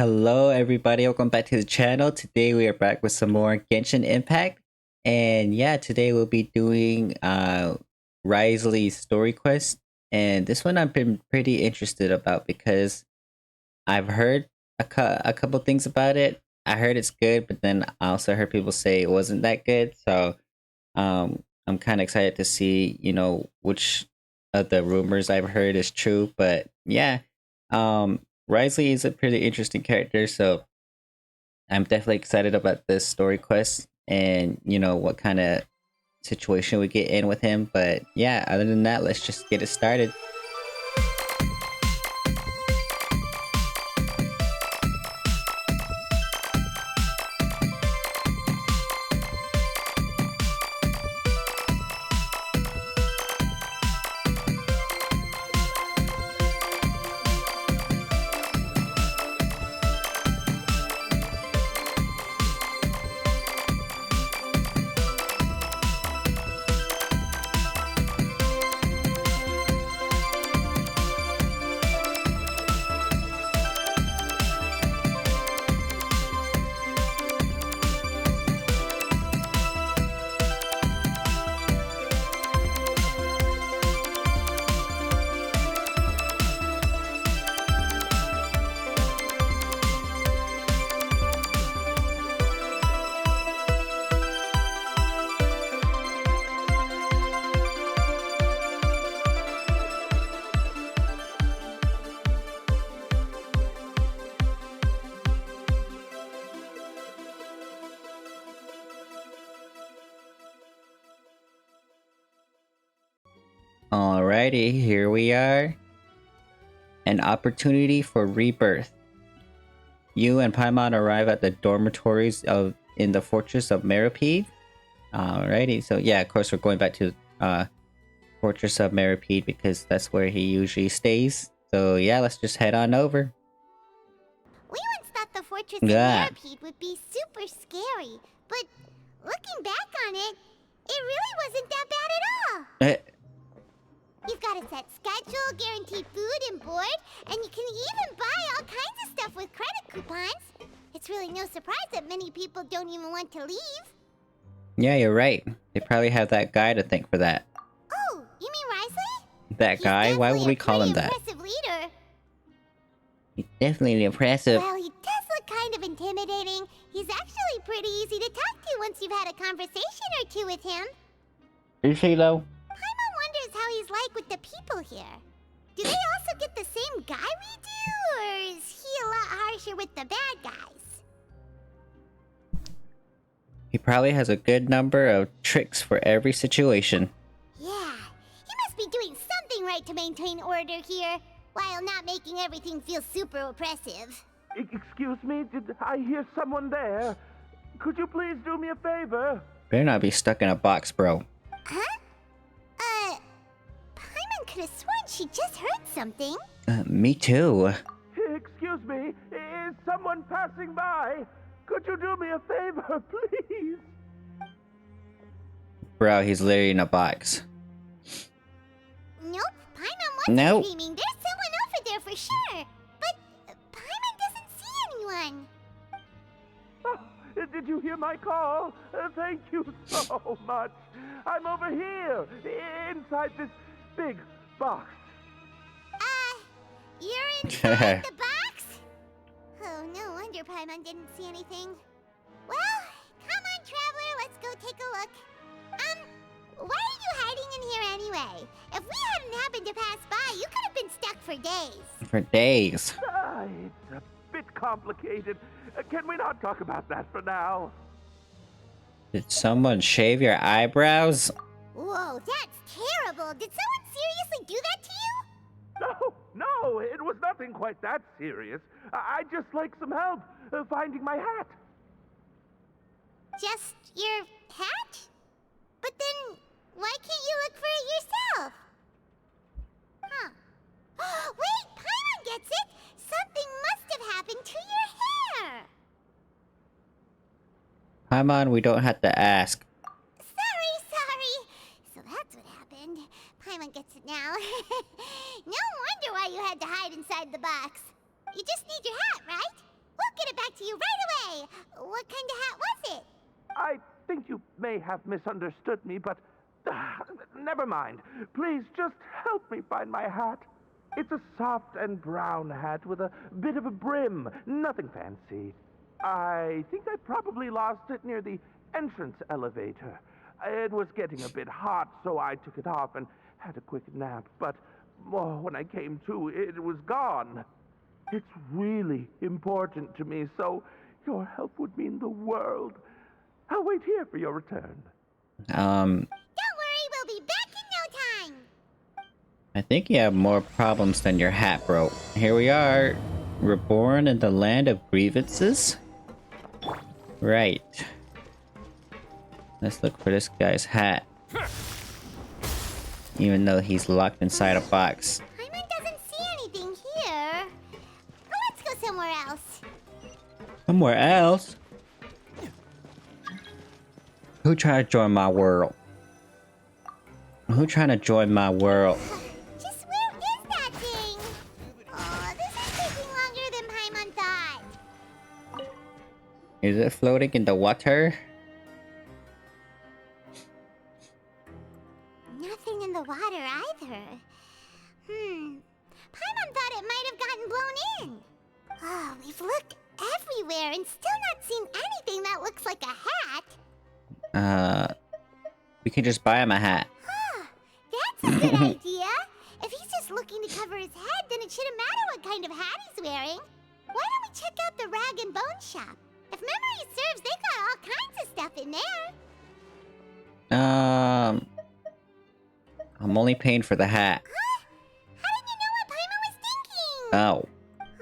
Hello everybody, welcome back to the channel. Today we are back with some more Genshin Impact. And yeah, today we'll be doing Wriothesley's story quest. And this one I've been pretty interested about because I've heard a couple things about it. I heard it's good, but then I also heard people say it wasn't that good. So I'm kind of excited to see, which of the rumors I've heard is true. But yeah, Wriothesley is a pretty interesting character, so I'm definitely excited about this story quest and what kind of situation we get in with him. But yeah, other than that, let's just get it started. Alrighty, here we are. An opportunity for rebirth. You and Paimon arrive at the dormitories in the Fortress of Meropide. Alrighty, so yeah, of course we're going back to Fortress of Meropide because that's where he usually stays. So yeah, let's just head on over. We once thought the Fortress Yeah. of Meropide would be super scary, but looking back on it, it really wasn't that bad at all. You've got a set schedule, guaranteed food and board, and you can even buy all kinds of stuff with credit coupons. It's really no surprise that many people don't even want to leave. Yeah, you're right. They probably have that guy to thank for that. Oh, you mean Wriothesley? That guy? Why would we call him that? He's definitely a pretty impressive leader. He's definitely impressive. Well, he does look kind of intimidating. He's actually pretty easy to talk to once you've had a conversation or two with him. Is he though? Paimon wonders how he's like with the people here. Do they also get the same guy we do, or is he a lot harsher with the bad guys? He probably has a good number of tricks for every situation. Yeah, he must be doing something right to maintain order here, while not making everything feel super oppressive. Excuse me, did I hear someone there? Could you please do me a favor? Better not be stuck in a box, bro. Huh? Paimon could have sworn she just heard something. Me too. Excuse me, is someone passing by? Could you do me a favor, please? Bro, he's literally in a box. Nope, Paimon wasn't Nope. dreaming. There's someone over there for sure. But Paimon doesn't see anyone. Oh, did you hear my call? Thank you so much. I'm over here, inside this big box. You're inside the box? Oh, no wonder Paimon didn't see anything. Well, come on, traveler, let's go take a look. Why are you hiding in here anyway? If we hadn't happened to pass by, you could have been stuck for days. For days. It's a bit complicated. Can we not talk about that for now? Did someone shave your eyebrows? Whoa, that's terrible. Did someone seriously do that to you? No, it was nothing quite that serious. I'd just like some help finding my hat. Just your hat? But then, why can't you look for it yourself? Huh. Wait, Paimon gets it! Something must have happened to your hair! Paimon, we don't have to ask. Sorry. So that's what happened. Paimon gets it now. No wonder why you had to hide inside the box. You just need your hat, right? you right away. What kind of hat was it? I think you may have misunderstood me, but never mind. Please just help me find my hat. It's a soft and brown hat with a bit of a brim. Nothing fancy. I think I probably lost it near the entrance elevator. It was getting a bit hot, so I took it off and had a quick nap. But when I came to, it was gone. It's really important to me, so your help would mean the world. I'll wait here for your return. Don't worry, we'll be back in no time. I think you have more problems than your hat, bro. Here we are, reborn in the land of grievances. Right. Let's look for this guy's hat. Even though he's locked inside a box. Paimon doesn't see anything here. Let's go somewhere else. Somewhere else? Who trying to join my world? Who trying to join my world? Just where is that thing? Oh, this is taking longer than Paimon thought. Is it floating in the water? Nothing in the water either. Paimon thought it might have gotten blown in. Oh, we've looked everywhere and still not seen anything that looks like a hat. We can just buy him a hat. That's a good idea. If he's just looking to cover his head, then it shouldn't matter what kind of hat he's wearing. Why don't we check out the rag and bone shop? If memory serves, they got all kinds of stuff in there. I'm only paying for the hat. Huh? How did you know what Paimon was thinking? Oh.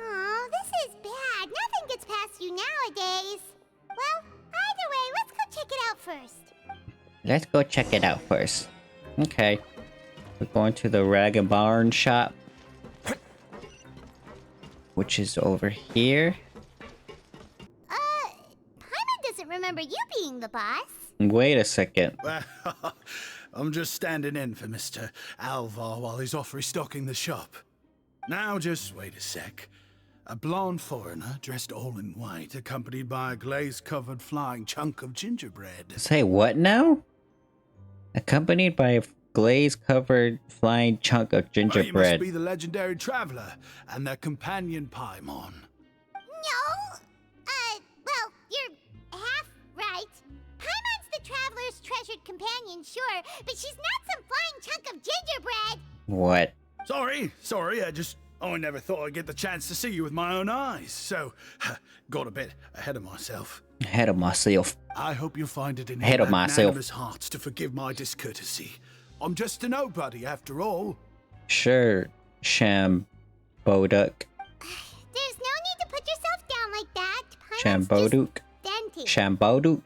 Oh, this is bad. Nothing gets past you nowadays. Well, either way, let's go check it out first. Let's go check it out first. Okay. We're going to the rag and bone shop. Which is over here. Paimon doesn't remember you being the boss. Wait a second. Well, I'm just standing in for Mr. Alvar while he's off restocking the shop. Now, just wait a sec. A blonde foreigner, dressed all in white, accompanied by a glaze-covered flying chunk of gingerbread. Say what now? Accompanied by a glaze-covered flying chunk of Well, you must gingerbread. be the legendary traveler and their companion Paimon. No. Well, you're half right. Paimon's the traveler's treasured companion, sure, but she's not some flying chunk of gingerbread. What? Sorry, I never thought I'd get the chance to see you with my own eyes, so got a bit ahead of myself. Ahead of myself. I hope you'll find it in Ahead your of myself. magnanimous hearts to forgive my discourtesy. I'm just a nobody, after all. Sure, Shamboduk. There's no need to put yourself down like that. Paimon's Shamboduk. just Shamboduk.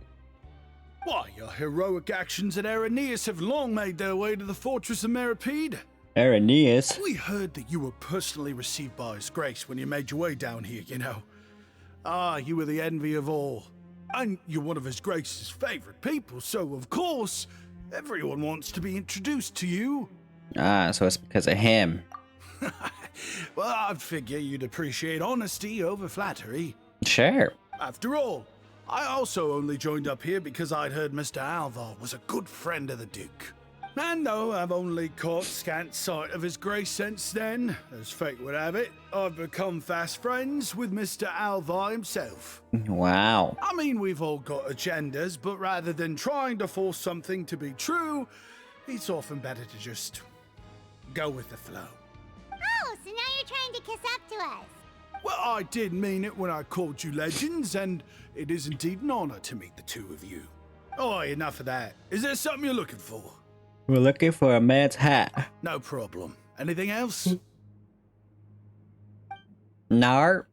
Why, your heroic actions at Aeneas have long made their way to the Fortress of Meropide. Aeneas. We heard that you were personally received by His Grace when you made your way down here, you know. Ah, you were the envy of all. And you're one of His Grace's favorite people, so of course, everyone wants to be introduced to you. Ah, so it's because of him. Well, I'd figure you'd appreciate honesty over flattery. Sure. After all, I also only joined up here because I'd heard Mr. Alvar was a good friend of the Duke. And though I've only caught scant sight of His Grace since then, as fate would have it, I've become fast friends with Mr. Alvar himself. Wow. I mean, we've all got agendas, but rather than trying to force something to be true, it's often better to just go with the flow. Oh, so now you're trying to kiss up to us. Well, I did mean it when I called you legends, and it is indeed an honor to meet the two of you. Oh, enough of that. Is there something you're looking for? We're looking for a man's hat. No problem. Anything else? Nar.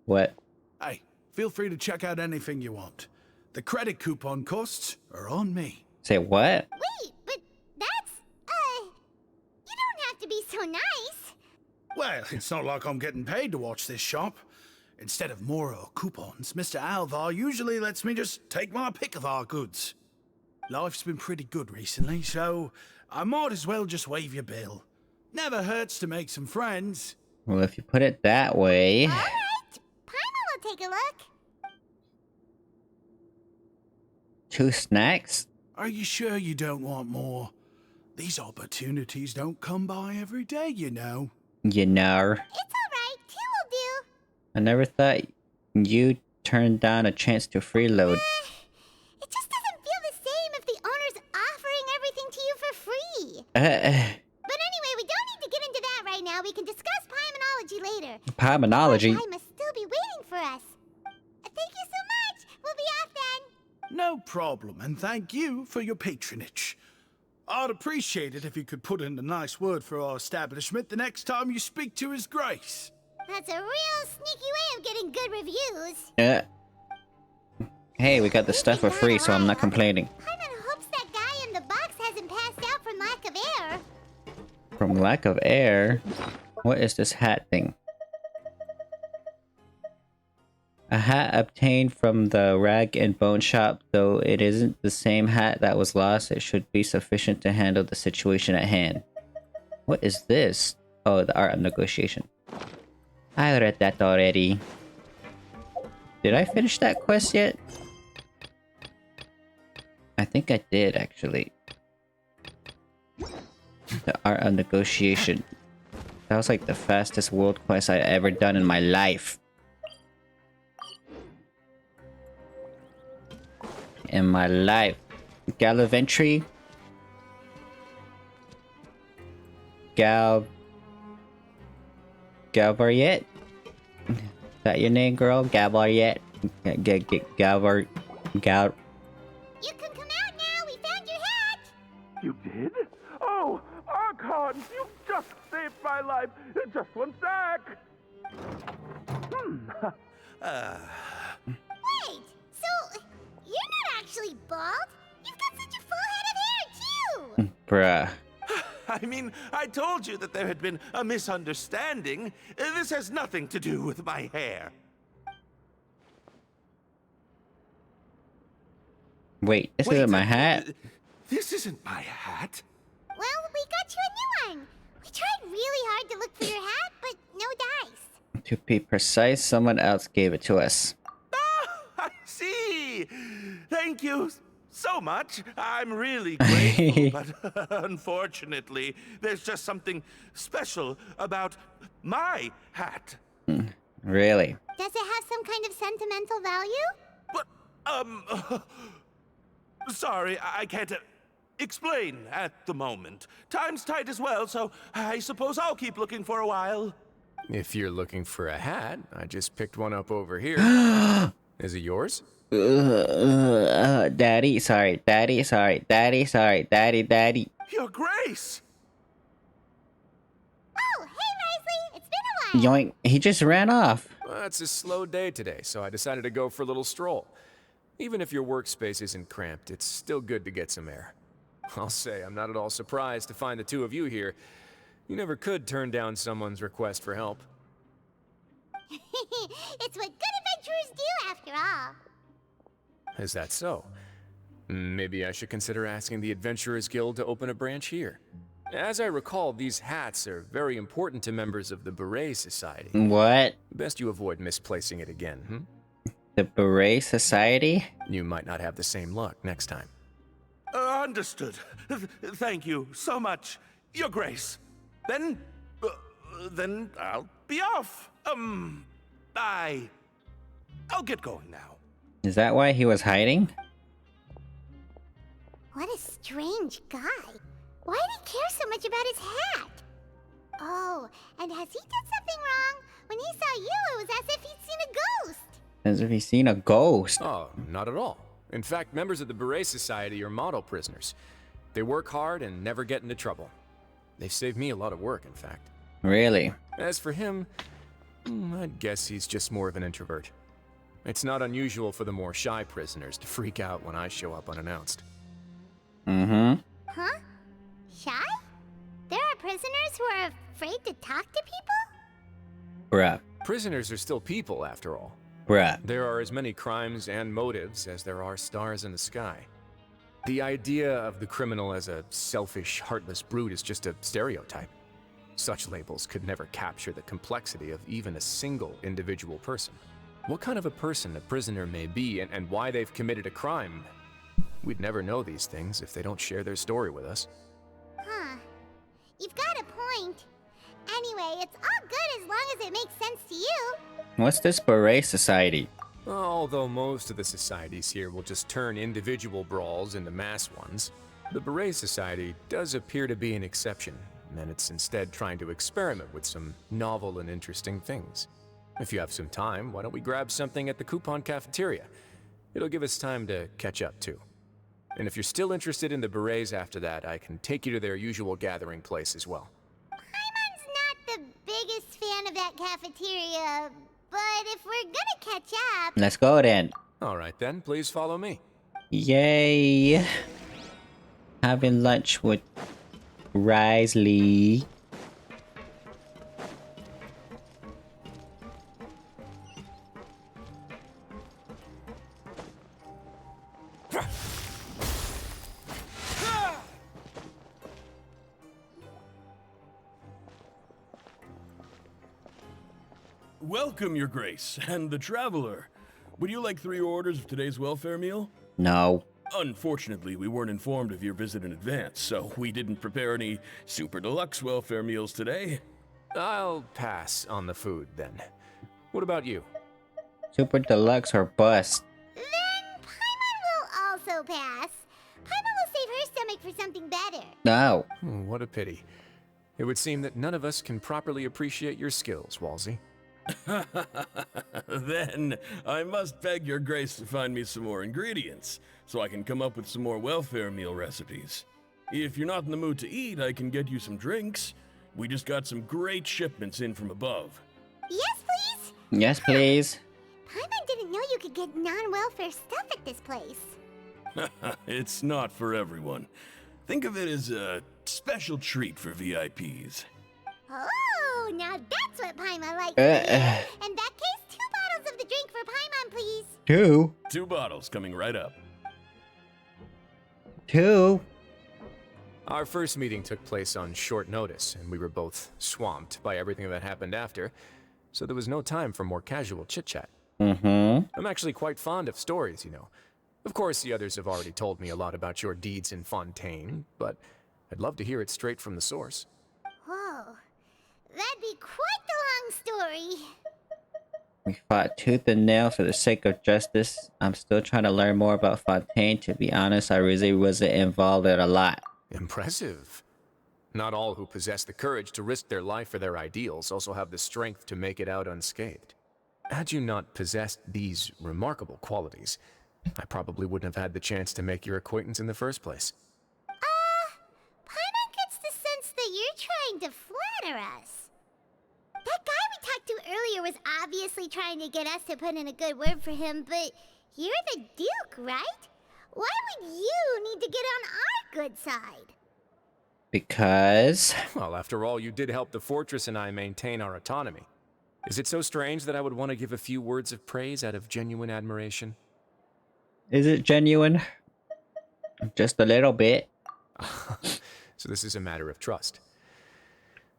What? Hey, feel free to check out anything you want. The credit coupon costs are on me. Say what? Wait, but that's, you don't have to be so nice. Well, it's not like I'm getting paid to watch this shop. Instead of more coupons, Mr. Alvar usually lets me just take my pick of our goods. Life's been pretty good recently, so I might as well just waive your bill. Never hurts to make some friends. Well, if you put it that way. All right, take a look? 2 snacks? Are you sure you don't want more? These opportunities don't come by every day, you know. You know. It's alright, 2 will do. I never thought you turned down a chance to freeload. It just doesn't feel the same if the owner's offering everything to you for free. But anyway, we don't need to get into that right now. We can discuss Pymonology later. Pymonology? I must still be waiting for us. Thank you so much. We'll be off then. No problem, and thank you for your patronage. I'd appreciate it if you could put in a nice word for our establishment the next time you speak to His Grace. That's a real sneaky way of getting good reviews. Hey, we got the stuff for free, so I'm not complaining. Paimon hopes that guy in the box hasn't passed out from lack of air. From lack of air? What is this hat thing? A hat obtained from the rag and bone shop, though it isn't the same hat that was lost, it should be sufficient to handle the situation at hand. What is this? Oh, the art of negotiation. I read that already. Did I finish that quest yet? I think I did, actually. The art of negotiation. That was like the fastest world quest I've ever done in my life. In my life. Gallivantry. Galvariet? Is that your name, girl? Galvariet? Galvar... You can come out now. We found your hat. You did? Oh, Archon, you just saved my life. Just one sec. Wait, so you're not actually bald? You've got such a full head of hair, too. Bruh. I mean, I told you that there had been a misunderstanding. This has nothing to do with my hair. Wait, this isn't my hat? This isn't my hat. Well, we got you a new one. We tried really hard to look for your hat, but no dice. To be precise, someone else gave it to us. Ah, I see. Thank you so much. I'm really grateful, but unfortunately, there's just something special about my hat. Really? Does it have some kind of sentimental value? But, sorry, I can't explain at the moment. Time's tight as well, so I suppose I'll keep looking for a while. If you're looking for a hat, I just picked one up over here. Is it yours? Daddy, sorry. Daddy, sorry. Daddy, sorry. Daddy. Your Grace! Oh, hey, Wriothesley. It's been a while. Yoink. He just ran off. Well, it's a slow day today, so I decided to go for a little stroll. Even if your workspace isn't cramped, it's still good to get some air. I'll say, I'm not at all surprised to find the two of you here. You never could turn down someone's request for help. It's what good adventurers do, after all. Is that so? Maybe I should consider asking the Adventurers Guild to open a branch here. As I recall, these hats are very important to members of the Beret Society. What? Best you avoid misplacing it again, The Beret Society? You might not have the same luck next time. Understood. Thank you so much, Your Grace. Then I'll be off. I'll get going now. Is that why he was hiding? What a strange guy. Why did he care so much about his hat? Oh, and has he done something wrong? When he saw you, it was as if he'd seen a ghost. As if he's seen a ghost. Oh, not at all. In fact, members of the Beret Society are model prisoners. They work hard and never get into trouble. They've saved me a lot of work, in fact. Really? As for him, I'd guess he's just more of an introvert. It's not unusual for the more shy prisoners to freak out when I show up unannounced. Mm-hmm. Huh? Shy? There are prisoners who are afraid to talk to people? Bruh. Prisoners are still people, after all. Bruh. There are as many crimes and motives as there are stars in the sky. The idea of the criminal as a selfish, heartless brute is just a stereotype. Such labels could never capture the complexity of even a single individual person. What kind of a person a prisoner may be and why they've committed a crime. We'd never know these things if they don't share their story with us. Huh. You've got a point. Anyway, it's all good as long as it makes sense to you. What's this beret society? Although most of the societies here will just turn individual brawls into mass ones, the Beret Society does appear to be an exception, and it's instead trying to experiment with some novel and interesting things. If you have some time, why don't we grab something at the Coupon Cafeteria? It'll give us time to catch up too. And if you're still interested in the Berets after that, I can take you to their usual gathering place as well. Paimon's not the biggest fan of that cafeteria, but if we're gonna catch up... Let's go then. Alright then, please follow me. Yay. Having lunch with Wriothesley. Welcome, Your Grace, and the Traveler. Would you like 3 orders of today's welfare meal? No. Unfortunately, we weren't informed of your visit in advance, so we didn't prepare any super deluxe welfare meals today. I'll pass on the food then. What about you? Super deluxe or bust. Then Paimon will also pass. Paimon will save her stomach for something better. No. What a pity. It would seem that none of us can properly appreciate your skills, Walsey. Then, I must beg Your Grace to find me some more ingredients, so I can come up with some more welfare meal recipes. If you're not in the mood to eat, I can get you some drinks. We just got some great shipments in from above. Yes, please? Yes, please. Paimon didn't know you could get non-welfare stuff at this place. It's not for everyone. Think of it as a special treat for VIPs. Oh, now that's what Paimon likes to hear. In that case, 2 bottles of the drink for Paimon, please. 2. 2 bottles coming right up. 2. Our first meeting took place on short notice, and we were both swamped by everything that happened after, so there was no time for more casual chit-chat. Mm-hmm. I'm actually quite fond of stories, you know. Of course, the others have already told me a lot about your deeds in Fontaine, but I'd love to hear it straight from the source. Whoa, that'd be quite the long story. We fought tooth and nail for the sake of justice. I'm still trying to learn more about Fontaine. To be honest, I really wasn't involved in a lot. Impressive. Not all who possess the courage to risk their life for their ideals also have the strength to make it out unscathed. Had you not possessed these remarkable qualities, I probably wouldn't have had the chance to make your acquaintance in the first place. Paimon gets the sense that you're trying to flatter us. That guy we talked to earlier was obviously trying to get us to put in a good word for him, but you're the Duke, right? Why would you need to get on our good side? Because... Well, after all, you did help the Fortress and I maintain our autonomy. Is it so strange that I would want to give a few words of praise out of genuine admiration? Is it genuine? Just a little bit. So this is a matter of trust.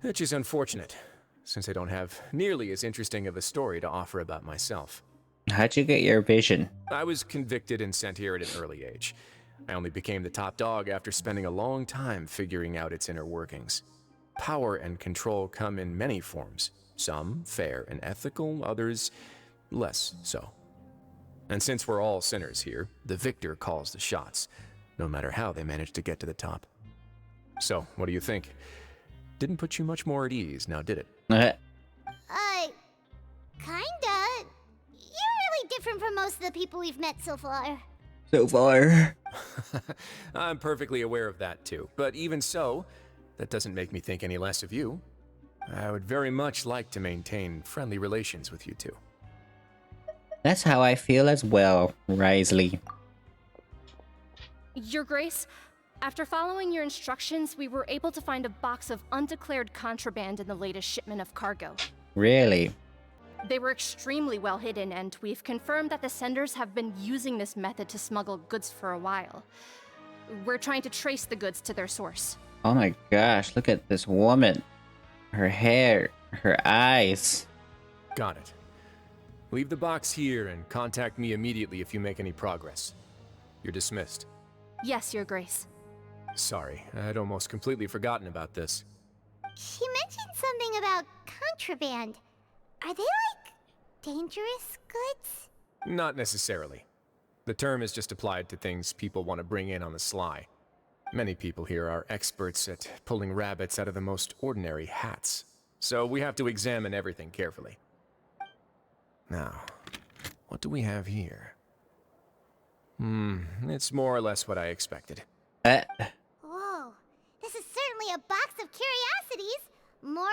Which is unfortunate, since I don't have nearly as interesting of a story to offer about myself. How'd you get your vision? I was convicted and sent here at an early age. I only became the top dog after spending a long time figuring out its inner workings. Power and control come in many forms. Some fair and ethical, others less so. And since we're all sinners here, the victor calls the shots, no matter how they manage to get to the top. So, what do you think? Didn't put you much more at ease, now did it? Kinda. You're really different from most of the people we've met so far. So far. I'm perfectly aware of that too, but even so, that doesn't make me think any less of you. I would very much like to maintain friendly relations with you two. That's how I feel as well, Wriothesley. Your Grace, after following your instructions, we were able to find a box of undeclared contraband in the latest shipment of cargo. Really? They were extremely well hidden, and we've confirmed that the senders have been using this method to smuggle goods for a while. We're trying to trace the goods to their source. Oh my gosh, look at this woman. Her hair, her eyes. Got it. Leave the box here and contact me immediately if you make any progress. You're dismissed. Yes, Your Grace. Sorry, I'd almost completely forgotten about this. She mentioned something about contraband. Are they like dangerous goods? Not necessarily. The term is just applied to things people want to bring in on the sly. Many people here are experts at pulling rabbits out of the most ordinary hats, so we have to examine everything carefully. Now, what do we have here? It's more or less what I expected. Whoa, this is certainly a box of curiosities. Mora,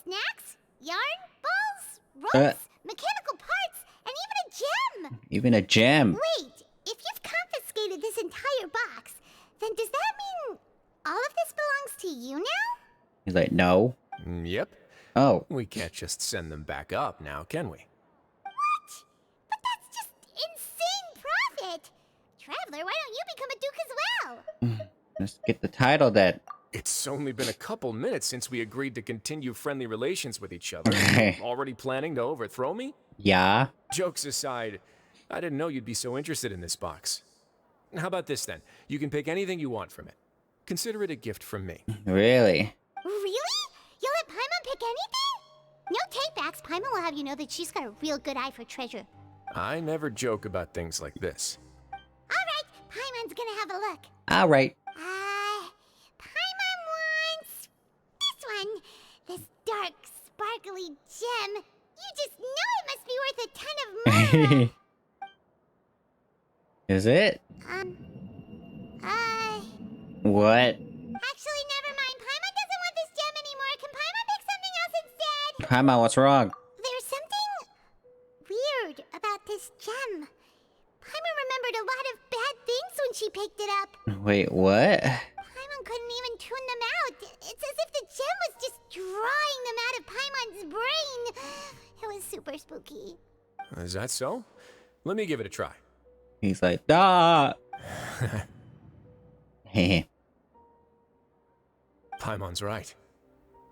snacks, yarn, balls, ropes, mechanical parts, and even a gem! Even a gem. Wait, if you've confiscated this entire box, then does that mean all of this belongs to you now? He's like, no. Yep. Oh. We can't just send them back up now, can we? What? But that's just insane profit! Traveler, why don't you become a duke as well? Let's get the title then. It's only been a couple minutes since we agreed to continue friendly relations with each other. Already planning to overthrow me? Yeah. Jokes aside, I didn't know you'd be so interested in this box. How about this then? You can pick anything you want from it. Consider it a gift from me. Really? Really? You'll let Paimon pick anything? No takebacks. Paimon will have you know that she's got a real good eye for treasure. I never joke about things like this. Alright, Paimon's gonna have a look. Alright. Paimon wants this one. This dark, sparkly gem. You just know it must be worth a ton of Mora. Is it? What? Actually, never mind. Paimon doesn't want this gem anymore. Can Paimon pick something else instead? Paimon, what's wrong? There's something weird about this gem. Paimon remembered a lot of bad things when she picked it up. Wait, what? Paimon couldn't even tune them out. It's as if the gem was just drawing them out of Paimon's brain. It was super spooky. Is that so? Let me give it a try. He's like, ah. Heh. Paimon's right.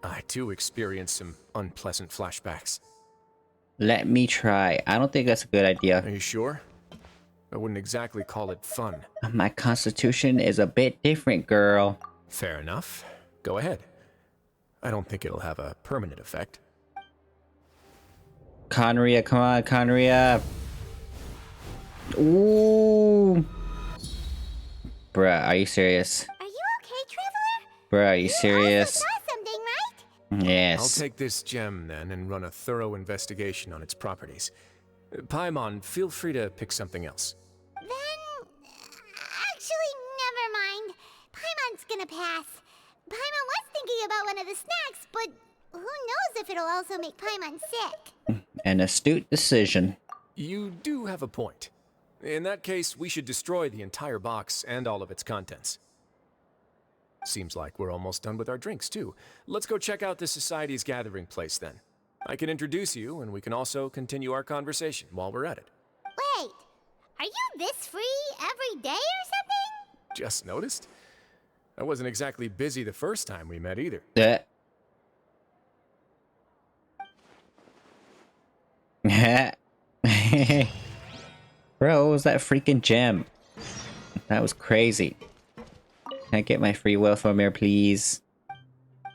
I too experienced some unpleasant flashbacks. Let me try. I don't think that's a good idea. Are you sure? I wouldn't exactly call it fun. My constitution is a bit different, girl. Fair enough. Go ahead. I don't think it'll have a permanent effect. Conria, come on, Conria. Ooh. Bruh, are you serious? Are you okay, Traveler? Bruh, are you You serious? also saw something, right? Yes. I'll take this gem then and run a thorough investigation on its properties. Paimon, feel free to pick something else. Then, actually, never mind. Paimon's gonna pass. Paimon was thinking about one of the snacks, but who knows if it'll also make Paimon sick. An astute decision. You do have a point. In that case, we should destroy the entire box and all of its contents. Seems like we're almost done with our drinks, too. Let's go check out the Society's gathering place, then. I can introduce you, and we can also continue our conversation while we're at it. Wait, are you this free every day or something? Just noticed? I wasn't exactly busy the first time we met, either. Bro, what was that freaking gem? That was crazy. Can I get my free will from here, please?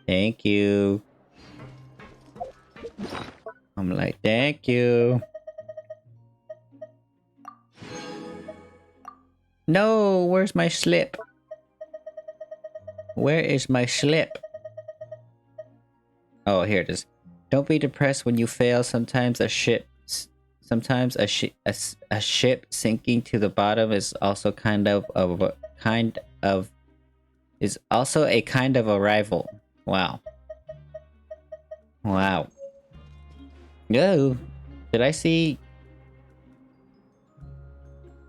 Thank you. I'm like, thank you. No, where's my slip? Where is my slip? Oh, here it is. Don't be depressed when you fail. Sometimes a ship sinking to the bottom is also a kind of arrival. Wow. Wow. No. Did I see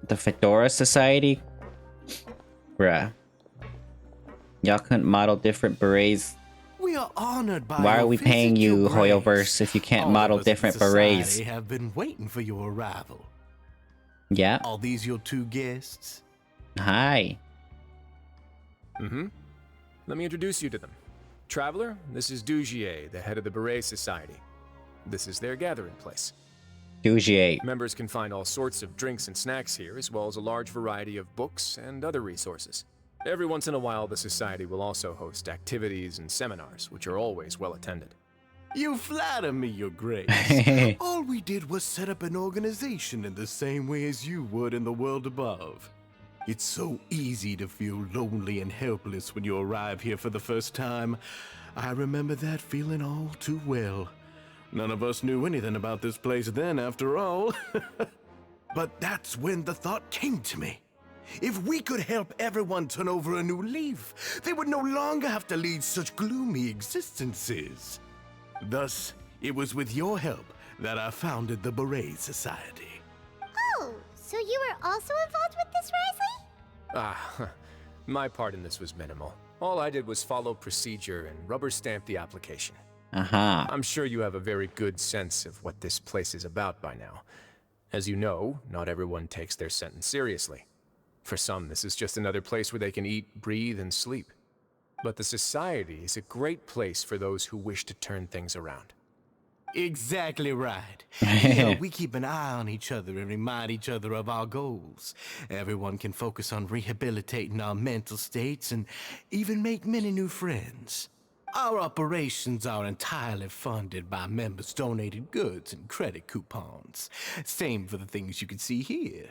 the Fedora Society? Bruh. Y'all couldn't model different berets. We are honored by Why are your we visit, paying you, Your Grace. Hoyoverse, if you can't All model of us in different society berets? have been waiting for your arrival. Yeah. Are these your two guests? Hi. Mm-hmm. Let me introduce you to them. Traveler, this is Dugier, the head of the Beret Society. This is their gathering place. Dougier. Members can find all sorts of drinks and snacks here, as well as a large variety of books and other resources. Every once in a while, the Society will also host activities and seminars, which are always well attended. You flatter me, Your Grace. All we did was set up an organization in the same way as you would in the world above. It's so easy to feel lonely and helpless when you arrive here for the first time. I remember that feeling all too well. None of us knew anything about this place then, after all. But that's when the thought came to me. If we could help everyone turn over a new leaf, they would no longer have to lead such gloomy existences. Thus, it was with your help that I founded the Beret Society. Oh, so you were also involved with this, Wriothesley? My part in this was minimal. All I did was follow procedure and rubber stamp the application. I'm sure you have a very good sense of what this place is about by now. As you know, not everyone takes their sentence seriously. For some, this is just another place where they can eat, breathe, and sleep. But the Society is a great place for those who wish to turn things around. Exactly right. Here, we keep an eye on each other and remind each other of our goals. Everyone can focus on rehabilitating our mental states and even make many new friends. Our operations are entirely funded by members' donated goods and credit coupons. Same for the things you can see here.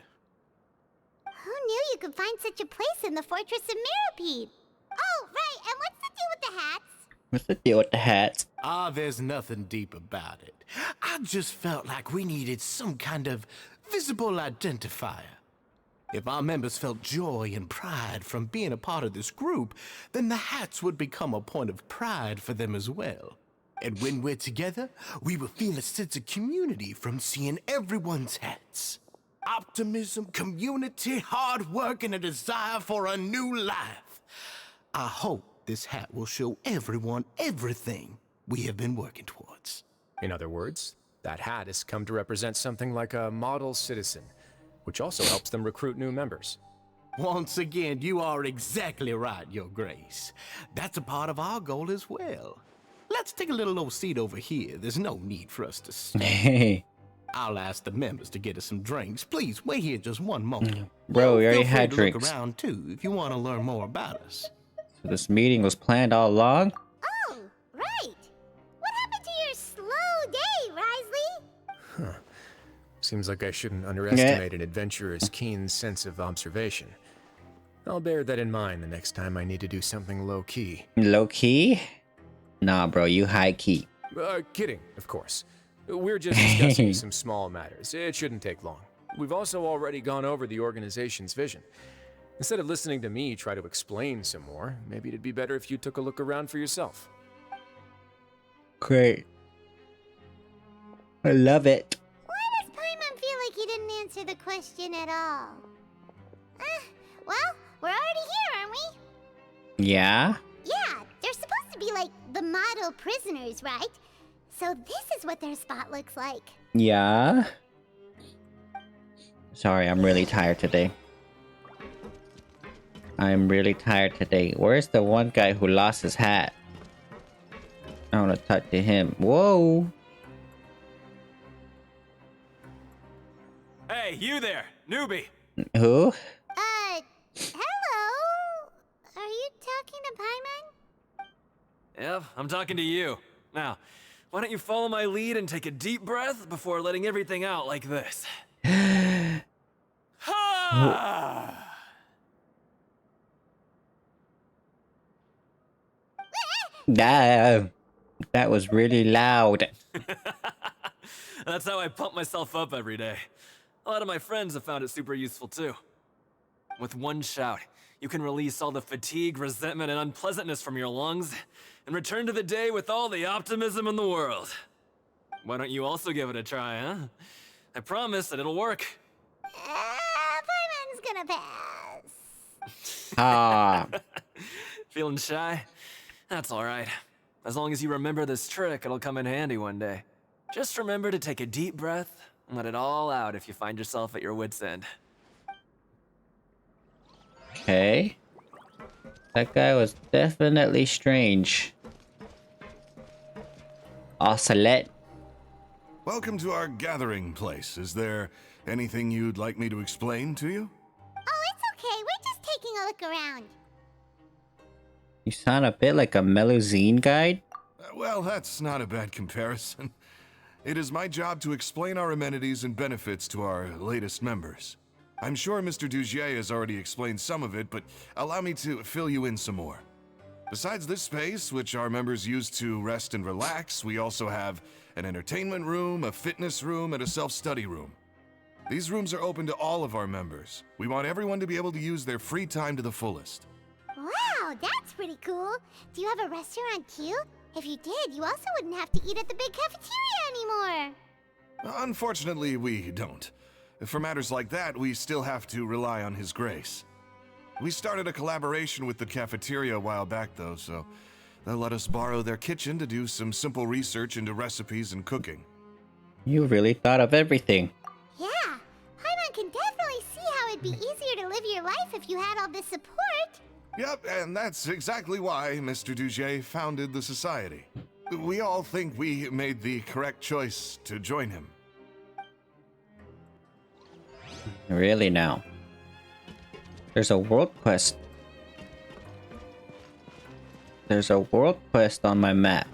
Who knew you could find such a place in the Fortress of Meropide? Oh, right, and what's the deal with the hats? What's the deal with the hats? There's nothing deep about it. I just felt like we needed some kind of visible identifier. If our members felt joy and pride from being a part of this group, then the hats would become a point of pride for them as well. And when we're together, we will feel a sense of community from seeing everyone's hats. Optimism, community, hard work, and a desire for a new life. I hope this hat will show everyone everything we have been working towards. In other words, that hat has come to represent something like a model citizen, which also helps them recruit new members. Once again, you are exactly right, Your Grace. That's a part of our goal as well. Let's take a little old seat over here. There's no need for us to stay. I'll ask the members to get us some drinks. Please, wait here just one moment. Bro, we already Feel free had to drinks. Look around, too, if you want to learn more about us. So this meeting was planned all along? Oh, right. What happened to your slow day, Wriothesley? Seems like I shouldn't underestimate an adventurer's keen sense of observation. I'll bear that in mind the next time I need to do something low-key. Low-key? Nah, bro, you high-key. Kidding, of course. We're just discussing some small matters. It shouldn't take long. We've also already gone over the organization's vision. Instead of listening to me try to explain some more, maybe it'd be better if you took a look around for yourself. Great. I love it. Why does Paimon feel like he didn't answer the question at all? Well, we're already here, aren't we? Yeah? Yeah, they're supposed to be like the model prisoners, right? So this is what their spot looks like. Yeah? Sorry, I'm really tired today. I'm really tired today. Where's the one guy who lost his hat? I want to talk to him. Whoa! Hey, you there, newbie! Who? Hello? Are you talking to Paimon? Yep, I'm talking to you. Now, why don't you follow my lead and take a deep breath before letting everything out like this? Ha! That was really loud. That's how I pump myself up every day. A lot of my friends have found it super useful too. With one shout, you can release all the fatigue, resentment, and unpleasantness from your lungs and return to the day with all the optimism in the world. Why don't you also give it a try, huh? I promise that it'll work. Paimon's gonna pass. Ah. Feeling shy? That's alright. As long as you remember this trick, it'll come in handy one day. Just remember to take a deep breath and let it all out if you find yourself at your wit's end. Okay. That guy was definitely strange. Ocelot. Welcome to our gathering place. Is there anything you'd like me to explain to you? Oh, it's okay. We're just taking a look around. You sound a bit like a Melusine guide. Well, that's not a bad comparison. It is my job to explain our amenities and benefits to our latest members. I'm sure Mr. Dugier has already explained some of it, but allow me to fill you in some more. Besides this space, which our members use to rest and relax, we also have an entertainment room, a fitness room, and a self-study room. These rooms are open to all of our members. We want everyone to be able to use their free time to the fullest. Wow, that's pretty cool. Do you have a restaurant too? If you did, you also wouldn't have to eat at the big cafeteria anymore. Unfortunately, we don't. For matters like that, we still have to rely on His Grace. We started a collaboration with the cafeteria a while back, though, so they'll let us borrow their kitchen to do some simple research into recipes and cooking. You really thought of everything. Yeah, Paimon can definitely see how it'd be easier to live your life if you had all this support. Yep, and that's exactly why Mr. Dugier founded the society. We all think we made the correct choice to join him. Really now. There's a world quest. There's a world quest on my map.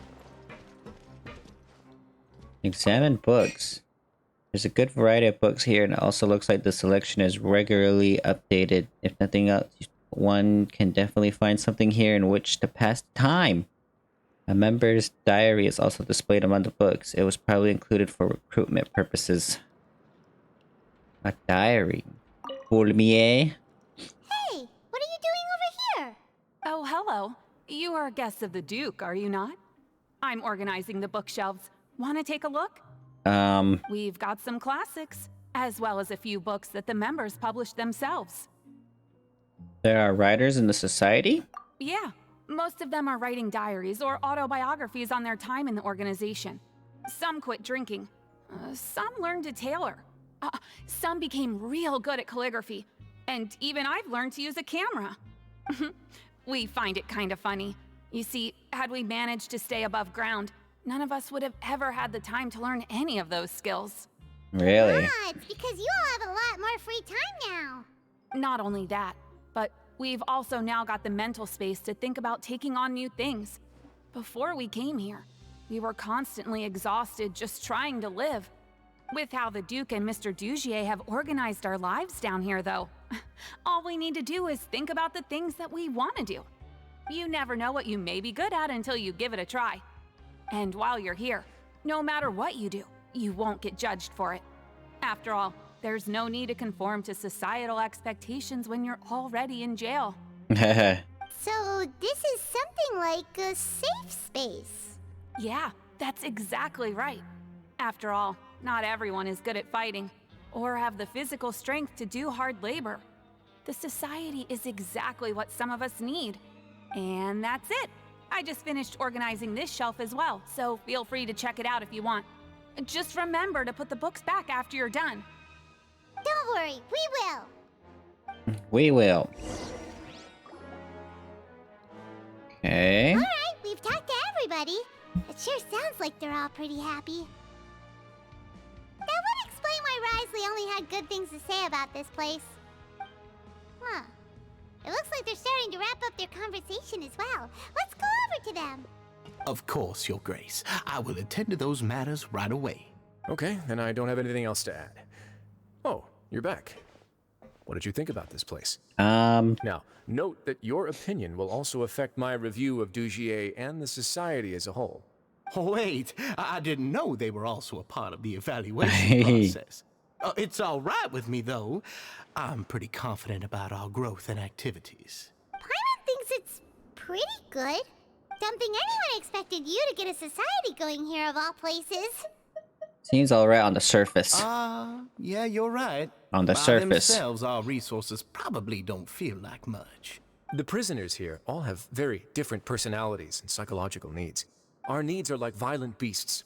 Examine books. There's a good variety of books here, and it also looks like the selection is regularly updated. If nothing else, one can definitely find something here in which to pass time. A member's diary is also displayed among the books. It was probably included for recruitment purposes. A diary. Fulmier. Hey, what are you doing over here? Oh, hello. You are guests of the Duke, are you not? I'm organizing the bookshelves. Want to take a look? We've got some classics, as well as a few books that the members published themselves. There are writers in the society? Yeah, most of them are writing diaries or autobiographies on their time in the organization. Some quit drinking. Some learned to tailor. Some became real good at calligraphy. And even I've learned to use a camera. We find it kind of funny. You see, had we managed to stay above ground, none of us would have ever had the time to learn any of those skills. Really? It's because you all have a lot more free time now. Not only that, but we've also now got the mental space to think about taking on new things. Before we came here, we were constantly exhausted just trying to live. With how the Duke and Mr. Dugier have organized our lives down here, though, all we need to do is think about the things that we want to do. You never know what you may be good at until you give it a try. And while you're here, no matter what you do, you won't get judged for it. After all, there's no need to conform to societal expectations when you're already in jail. So this is something like a safe space. Yeah, that's exactly right. After all, not everyone is good at fighting, or have the physical strength to do hard labor. The society is exactly what some of us need. And that's it. I just finished organizing this shelf as well, so feel free to check it out if you want. Just remember to put the books back after you're done. Don't worry, we will. We will. Okay. Alright, we've talked to everybody. It sure sounds like they're all pretty happy. That would explain why Wriothesley only had good things to say about this place. Huh. It looks like they're starting to wrap up their conversation as well. Let's go over to them. Of course, Your Grace. I will attend to those matters right away. Okay, then I don't have anything else to add. Oh, you're back. What did you think about this place? Now, note that your opinion will also affect my review of Dugier and the society as a whole. Wait, I didn't know they were also a part of the evaluation process. It's all right with me, though. I'm pretty confident about our growth and activities. Paimon thinks it's pretty good. Something anyone expected you to get a society going here of all places. Seems alright on the surface. Yeah, you're right. On the By surface. themselves, our resources probably don't feel like much. The prisoners here all have very different personalities and psychological needs. Our needs are like violent beasts.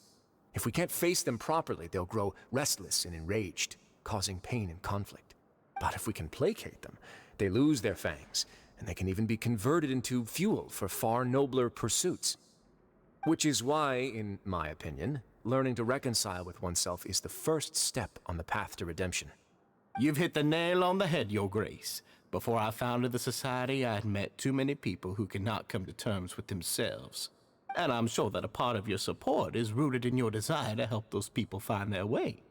If we can't face them properly, they'll grow restless and enraged, causing pain and conflict. But if we can placate them, they lose their fangs, and they can even be converted into fuel for far nobler pursuits. Which is why, in my opinion, learning to reconcile with oneself is the first step on the path to redemption. You've hit the nail on the head, Your Grace. Before I founded the Society, I had met too many people who could not come to terms with themselves. And I'm sure that a part of your support is rooted in your desire to help those people find their way.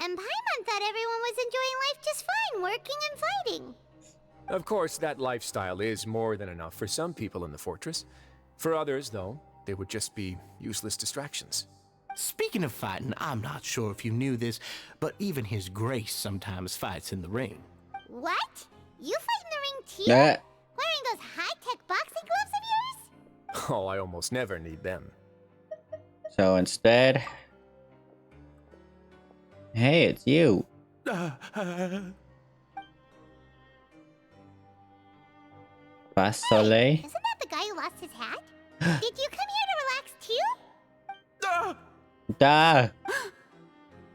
And Paimon thought everyone was enjoying life just fine, working and fighting. Of course, that lifestyle is more than enough for some people in the fortress. For others, though, they would just be useless distractions. Speaking of fighting, I'm not sure if you knew this, but even His Grace sometimes fights in the ring. What? You fight in the ring too? Yeah. Wearing those high-tech boxing gloves of yours? Oh, I almost never need them. So instead... Hey, it's you. Façade. Isn't that the guy who lost his hat? Did you come here to relax too? Duh.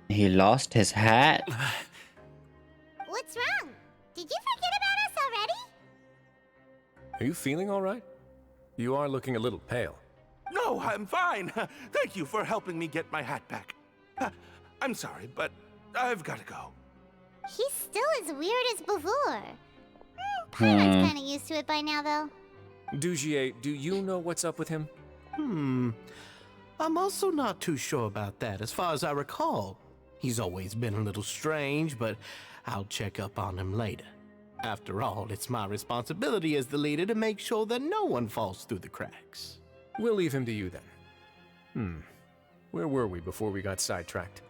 He lost his hat? What's wrong? Did you forget about us already? Are you feeling all right? You are looking a little pale. No, I'm fine. Thank you for helping me get my hat back. I'm sorry, but I've got to go. He's still as weird as before. Paimon's kind of used to it by now, though. Dugier, do you know what's up with him? I'm also not too sure about that. As far as I recall, he's always been a little strange, but I'll check up on him later. After all, it's my responsibility as the leader to make sure that no one falls through the cracks. We'll leave him to you then. Where were we before we got sidetracked?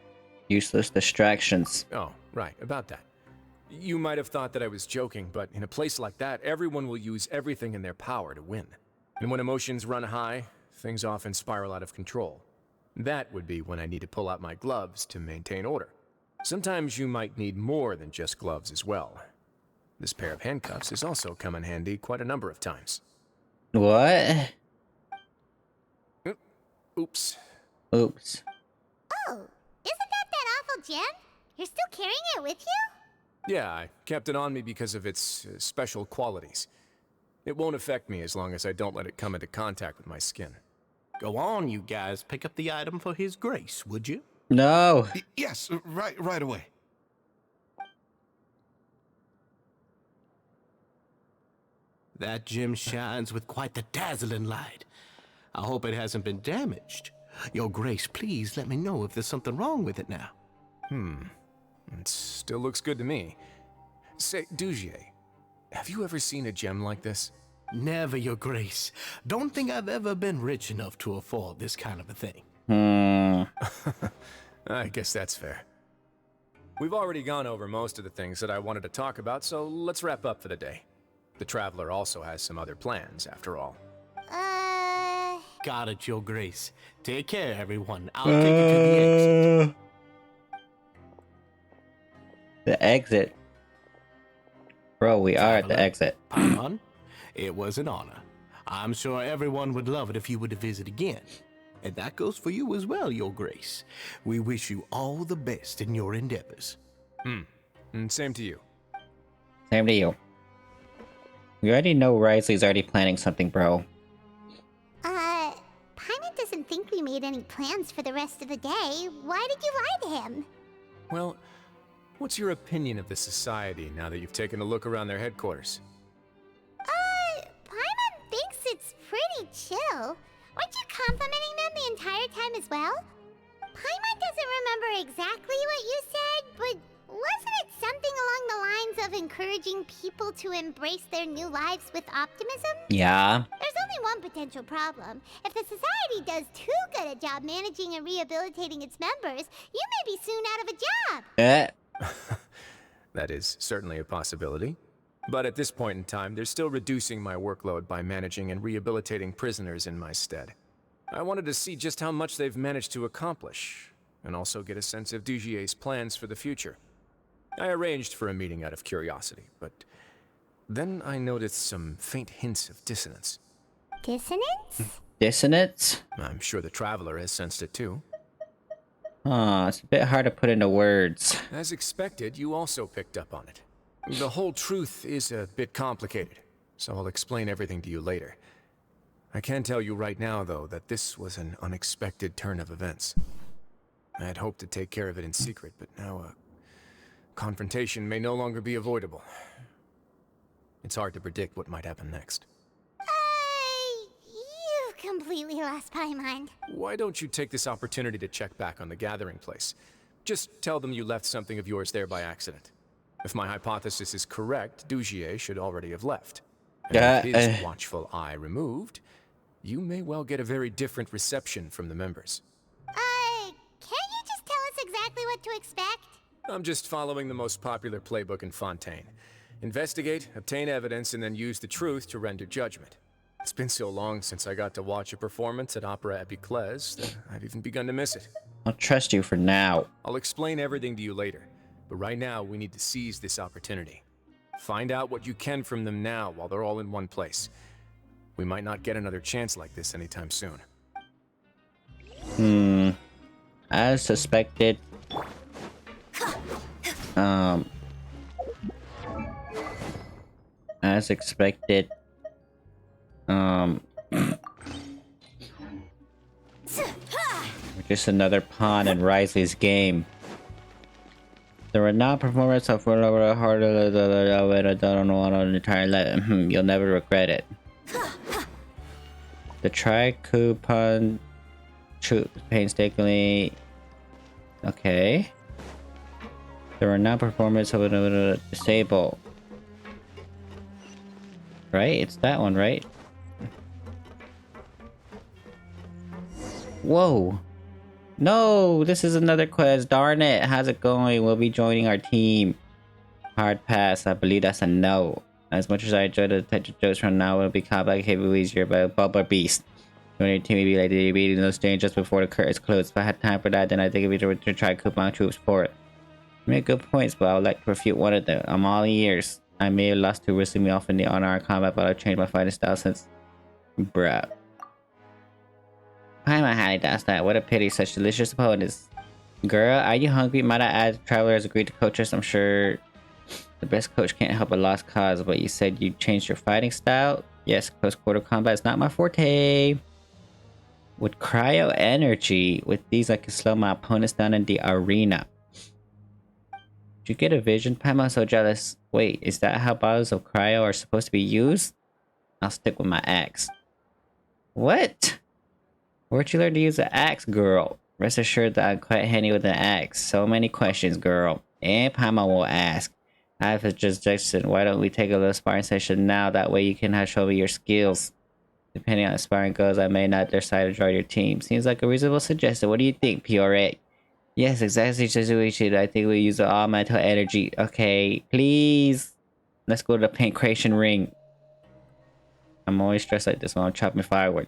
Useless distractions. Oh, right, about that. You might have thought that I was joking, but in a place like that, everyone will use everything in their power to win. And when emotions run high, things often spiral out of control. That would be when I need to pull out my gloves to maintain order. Sometimes you might need more than just gloves as well. This pair of handcuffs has also come in handy quite a number of times. What? Oops. Oops. Oh, isn't that awful gem? You're still carrying it with you? Yeah, I kept it on me because of its special qualities. It won't affect me as long as I don't let it come into contact with my skin. Go on, you guys. Pick up the item for His Grace, would you? No. Yes, right away. That gem shines with quite the dazzling light. I hope it hasn't been damaged. Your Grace, please let me know if there's something wrong with it now. It still looks good to me. Say, Dugier, have you ever seen a gem like this? Never, Your Grace. Don't think I've ever been rich enough to afford this kind of a thing. I guess that's fair. We've already gone over most of the things that I wanted to talk about, so let's wrap up for the day. The Traveler also has some other plans, after all. Got it, Your Grace. Take care, everyone. I'll take you to the exit. The exit. Bro, we are at the exit. Paimon, it was an honor. I'm sure everyone would love it if you were to visit again. And that goes for you as well, Your Grace. We wish you all the best in your endeavors. And same to you. Same to you. We already know Wriothesley's already planning something, bro. Paimon doesn't think we made any plans for the rest of the day. Why did you lie to him? Well, what's your opinion of the Society now that you've taken a look around their headquarters? Paimon thinks it's pretty chill. Weren't you complimenting them the entire time as well? Paimon doesn't remember exactly what you said, but wasn't it something along the lines of encouraging people to embrace their new lives with optimism? Yeah. There's only one potential problem. If the Society does too good a job managing and rehabilitating its members, you may be soon out of a job. That is certainly a possibility. But at this point in time, they're still reducing my workload by managing and rehabilitating prisoners in my stead. I wanted to see just how much they've managed to accomplish, and also get a sense of Dugier's plans for the future. I arranged for a meeting out of curiosity, but then I noticed some faint hints of dissonance. Dissonance? Dissonance? I'm sure the Traveler has sensed it too. It's a bit hard to put into words. As expected, you also picked up on it. The whole truth is a bit complicated, so I'll explain everything to you later. I can tell you right now, though, that this was an unexpected turn of events. I had hoped to take care of it in secret, but now a confrontation may no longer be avoidable. It's hard to predict what might happen next. You've completely lost my mind. Why don't you take this opportunity to check back on the gathering place? Just tell them you left something of yours there by accident. If my hypothesis is correct, Dugier should already have left. And with his watchful eye removed, you may well get a very different reception from the members. Can't you just tell us exactly what to expect? I'm just following the most popular playbook in Fontaine. Investigate, obtain evidence, and then use the truth to render judgment. It's been so long since I got to watch a performance at Opera Epiclese that I've even begun to miss it. I'll trust you for now. I'll explain everything to you later, but right now we need to seize this opportunity. Find out what you can from them now while they're all in one place. We might not get another chance like this anytime soon. As suspected. As expected. Just another pawn in Wriothesley's game. The renowned performance of I don't know on an entire life. You'll never regret it. The tri-coupon painstakingly. Okay. The renowned performance of a disable. Right? It's that one, right? Whoa. No, this is another quest. Darn it. How's it going? We'll be joining our team. Hard pass. I believe that's a no. As much as I enjoy the detective jokes from now, it'll be combat capable easier by a bubble beast. Joining your team will be like the beating those strange just before the curtains close. If I had time for that, then I think it'd be to try coupon troops for it. You make good points, but I would like to refute one of them. I'm all ears. I may have lost to risking me off in the unarmed combat, but I've changed my fighting style since. Bruh. Why am I highly doubts that? What a pity, such delicious opponents. Girl, are you hungry? Might I add, Traveler has agreed to coach us. I'm sure the best coach can't help a lost cause, but you said you changed your fighting style? Yes, close quarter combat is not my forte. With cryo energy, with these I can slow my opponents down in the arena. Did you get a vision? Paimon, so jealous. Wait, is that how bottles of cryo are supposed to be used? I'll stick with my axe. What? Where'd you learn to use an axe, girl? Rest assured that I'm quite handy with an axe. So many questions, girl. And Paimon will ask. I have a suggestion. Why don't we take a little sparring session now? That way you can show me your skills. Depending on how sparring goes, I may not decide to join your team. Seems like a reasonable suggestion. What do you think, PRA? Yes, exactly situation. I think we use all mental energy. Okay, please. Let's go to the pancreation ring. I'm always stressed like this when I'm chopping firewood.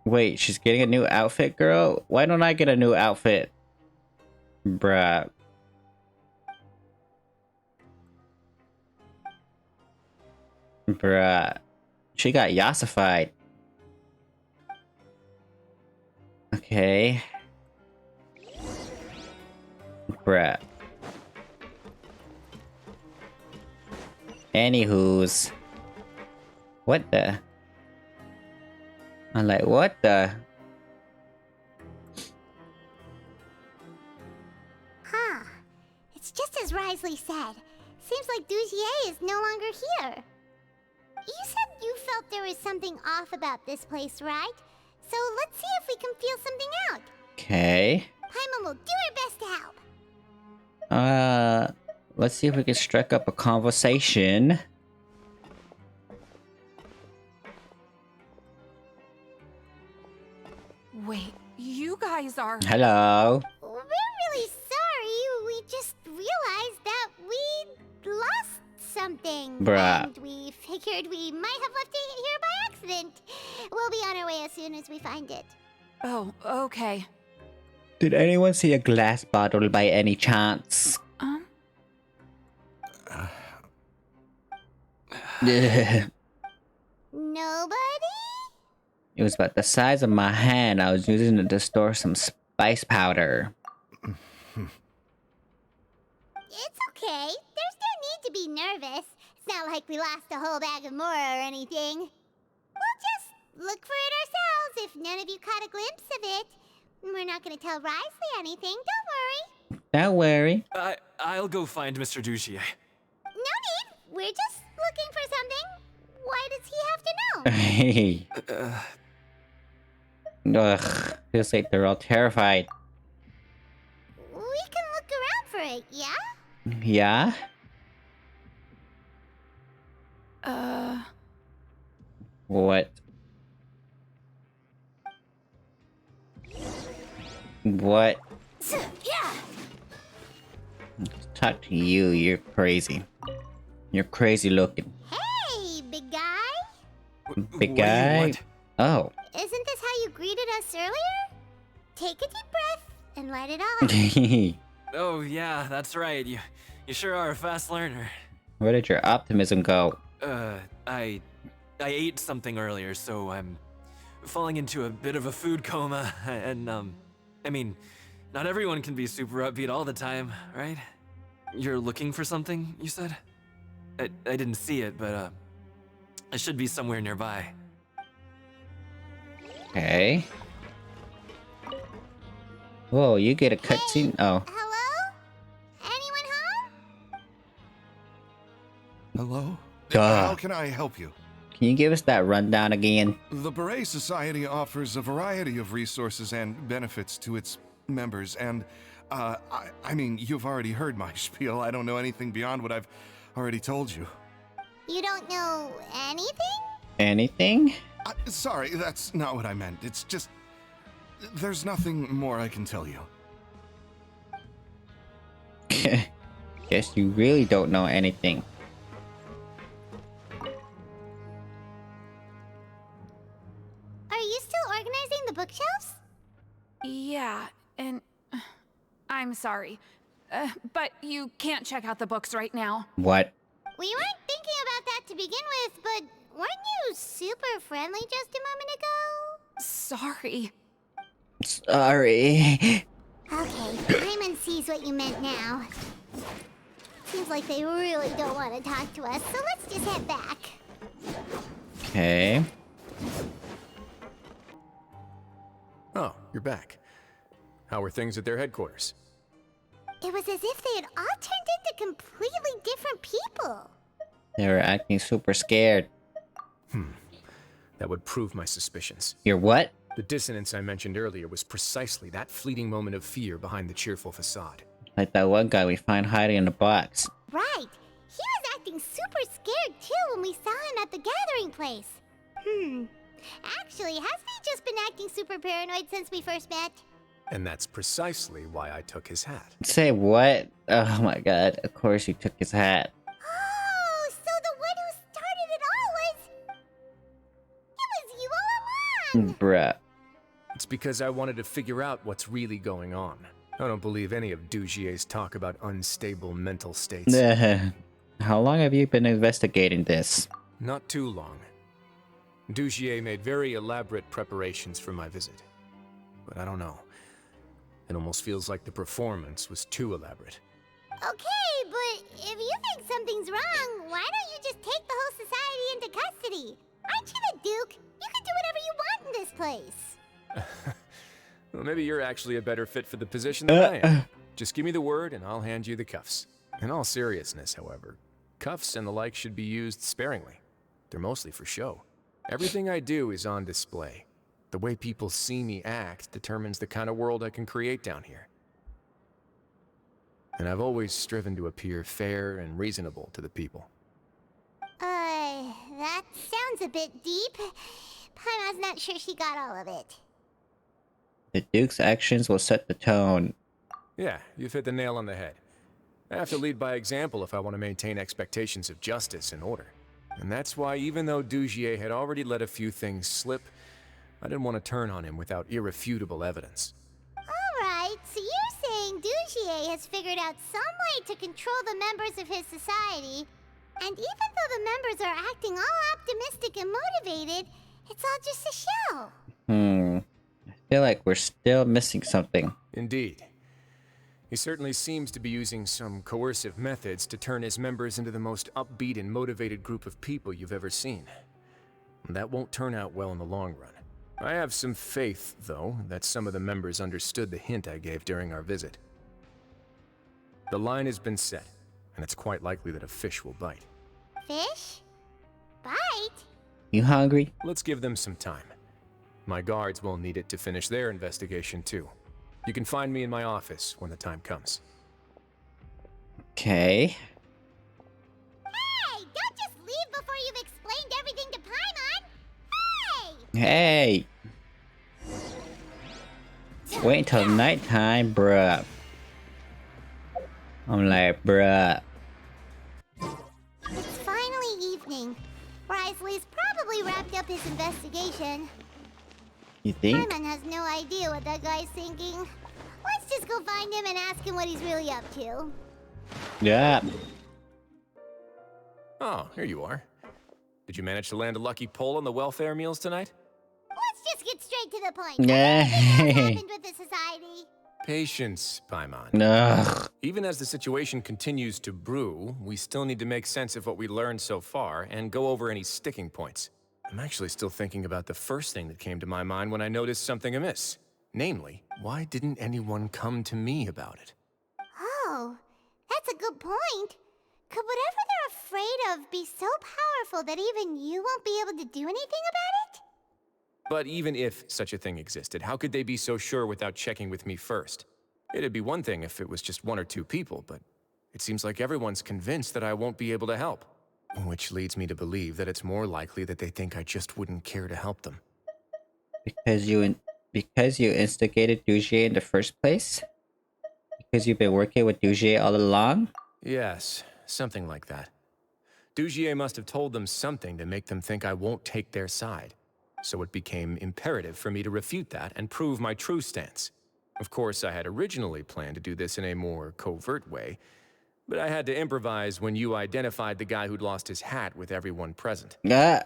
Wait, she's getting a new outfit, girl? Why don't I get a new outfit? Bruh. Bruh. She got yassified. Okay. Bruh. Anywho's. What the? I'm like, what the? Huh. It's just as Wriothesley said. Seems like Dugier is no longer here. You said you felt there was something off about this place, right? So let's see if we can feel something out. Okay. Paimon will do her best to help. Let's see if we can strike up a conversation. Wait, you guys are... Hello. We're really sorry. We just realized that we lost something. Bruh. And we figured we might have left it here by accident. We'll be on our way as soon as we find it. Oh, okay. Did anyone see a glass bottle by any chance? Nobody? It was about the size of my hand. I was using it to store some spice powder. It's okay. There's no need to be nervous. It's not like we lost a whole bag of more or anything. We'll just look for it ourselves if none of you caught a glimpse of it. We're not gonna tell Wriothesley anything, don't worry. Don't worry. I'll go find Mr. Duchier. No need, we're just looking for something. Why does he have to know? Hey. Ugh. Feels like they're all terrified. We can look around for it, yeah? Yeah? What? What? Yeah. Talk to you, you're crazy. You're crazy looking. Hey, big guy. Big Wait, guy? what? Oh. Isn't this how you greeted us earlier? Take a deep breath and let it out. Oh yeah, that's right. You sure are a fast learner. Where did your optimism go? I ate something earlier, so I'm falling into a bit of a food coma, and I mean, not everyone can be super upbeat all the time, right? You're looking for something, you said? I didn't see it, but it should be somewhere nearby. Okay. Whoa, you get a cutscene? Oh. Hello? Anyone home? Hello? Duh. How can I help you? Can you give us that rundown again? The Beret Society offers a variety of resources and benefits to its members, and, I mean, you've already heard my spiel. I don't know anything beyond what I've already told you. You don't know anything? Anything? Sorry, that's not what I meant. It's just... there's nothing more I can tell you. Guess you really don't know anything. Are you still organizing the bookshelves? Yeah, and I'm sorry. But you can't check out the books right now. What? We weren't thinking about that to begin with, but weren't you super friendly just a moment ago? Sorry. Sorry. Okay, Paimon sees what you meant now. Seems like they really don't want to talk to us, so let's just head back. Okay. Oh, you're back. How are things at their headquarters? It was as if they had all turned into completely different people. They were acting super scared. That would prove my suspicions. You're what? The dissonance I mentioned earlier was precisely that fleeting moment of fear behind the cheerful facade. Like that one guy we find hiding in a box. Right. He was acting super scared too when we saw him at the gathering place. Actually, hasn't he just been acting super paranoid since we first met? And that's precisely why I took his hat. Say what? Oh my god, of course you took his hat. Oh, so the one who started it all was you all along! Bruh. It's because I wanted to figure out what's really going on. I don't believe any of Dugier's talk about unstable mental states. How long have you been investigating this? Not too long. Dugier made very elaborate preparations for my visit. But I don't know. It almost feels like the performance was too elaborate. Okay, but if you think something's wrong, why don't you just take the whole society into custody? Aren't you the Duke? You can do whatever you want in this place. Well, maybe you're actually a better fit for the position than I am. Just give me the word and I'll hand you the cuffs. In all seriousness, however, cuffs and the like should be used sparingly. They're mostly for show. Everything I do is on display. The way people see me act determines the kind of world I can create down here. And I've always striven to appear fair and reasonable to the people. That sounds a bit deep. Paimon's not sure she got all of it. The Duke's actions will set the tone. Yeah, you've hit the nail on the head. I have to lead by example if I want to maintain expectations of justice and order. And that's why even though Dugier had already let a few things slip, I didn't want to turn on him without irrefutable evidence. Alright, so you're saying Dugier has figured out some way to control the members of his society, and even though the members are acting all optimistic and motivated, it's all just a show. I feel like we're still missing something. Indeed. He certainly seems to be using some coercive methods to turn his members into the most upbeat and motivated group of people you've ever seen. That won't turn out well in the long run. I have some faith, though, that some of the members understood the hint I gave during our visit. The line has been set, and it's quite likely that a fish will bite. Fish? Bite? You hungry? Let's give them some time. My guards will need it to finish their investigation, too. You can find me in my office when the time comes. Okay. Hey! Don't just leave before you've explained everything to Paimon! Hey! Hey! Wait until nighttime, bruh. I'm like, bruh. It's finally evening. Wriothesley's probably wrapped up his investigation. You think? Paimon has no idea what that guy's thinking. Let's just go find him and ask him what he's really up to. Yeah. Oh, here you are. Did you manage to land a lucky pull on the welfare meals tonight? Let's just get straight to the point. Yeah. What happened with the society? Patience, Paimon. Ugh. Even as the situation continues to brew, we still need to make sense of what we learned so far and go over any sticking points. I'm actually still thinking about the first thing that came to my mind when I noticed something amiss. Namely, why didn't anyone come to me about it? Oh, that's a good point. Could whatever they're afraid of be so powerful that even you won't be able to do anything about it? But even if such a thing existed, how could they be so sure without checking with me first? It'd be one thing if it was just one or two people, but it seems like everyone's convinced that I won't be able to help. Which leads me to believe that it's more likely that they think I just wouldn't care to help them. Because you instigated Dujier in the first place? Because you've been working with Dujier all along? Yes, something like that. Dujier must have told them something to make them think I won't take their side. So it became imperative for me to refute that and prove my true stance. Of course, I had originally planned to do this in a more covert way, but I had to improvise when you identified the guy who'd lost his hat with everyone present. Yeah.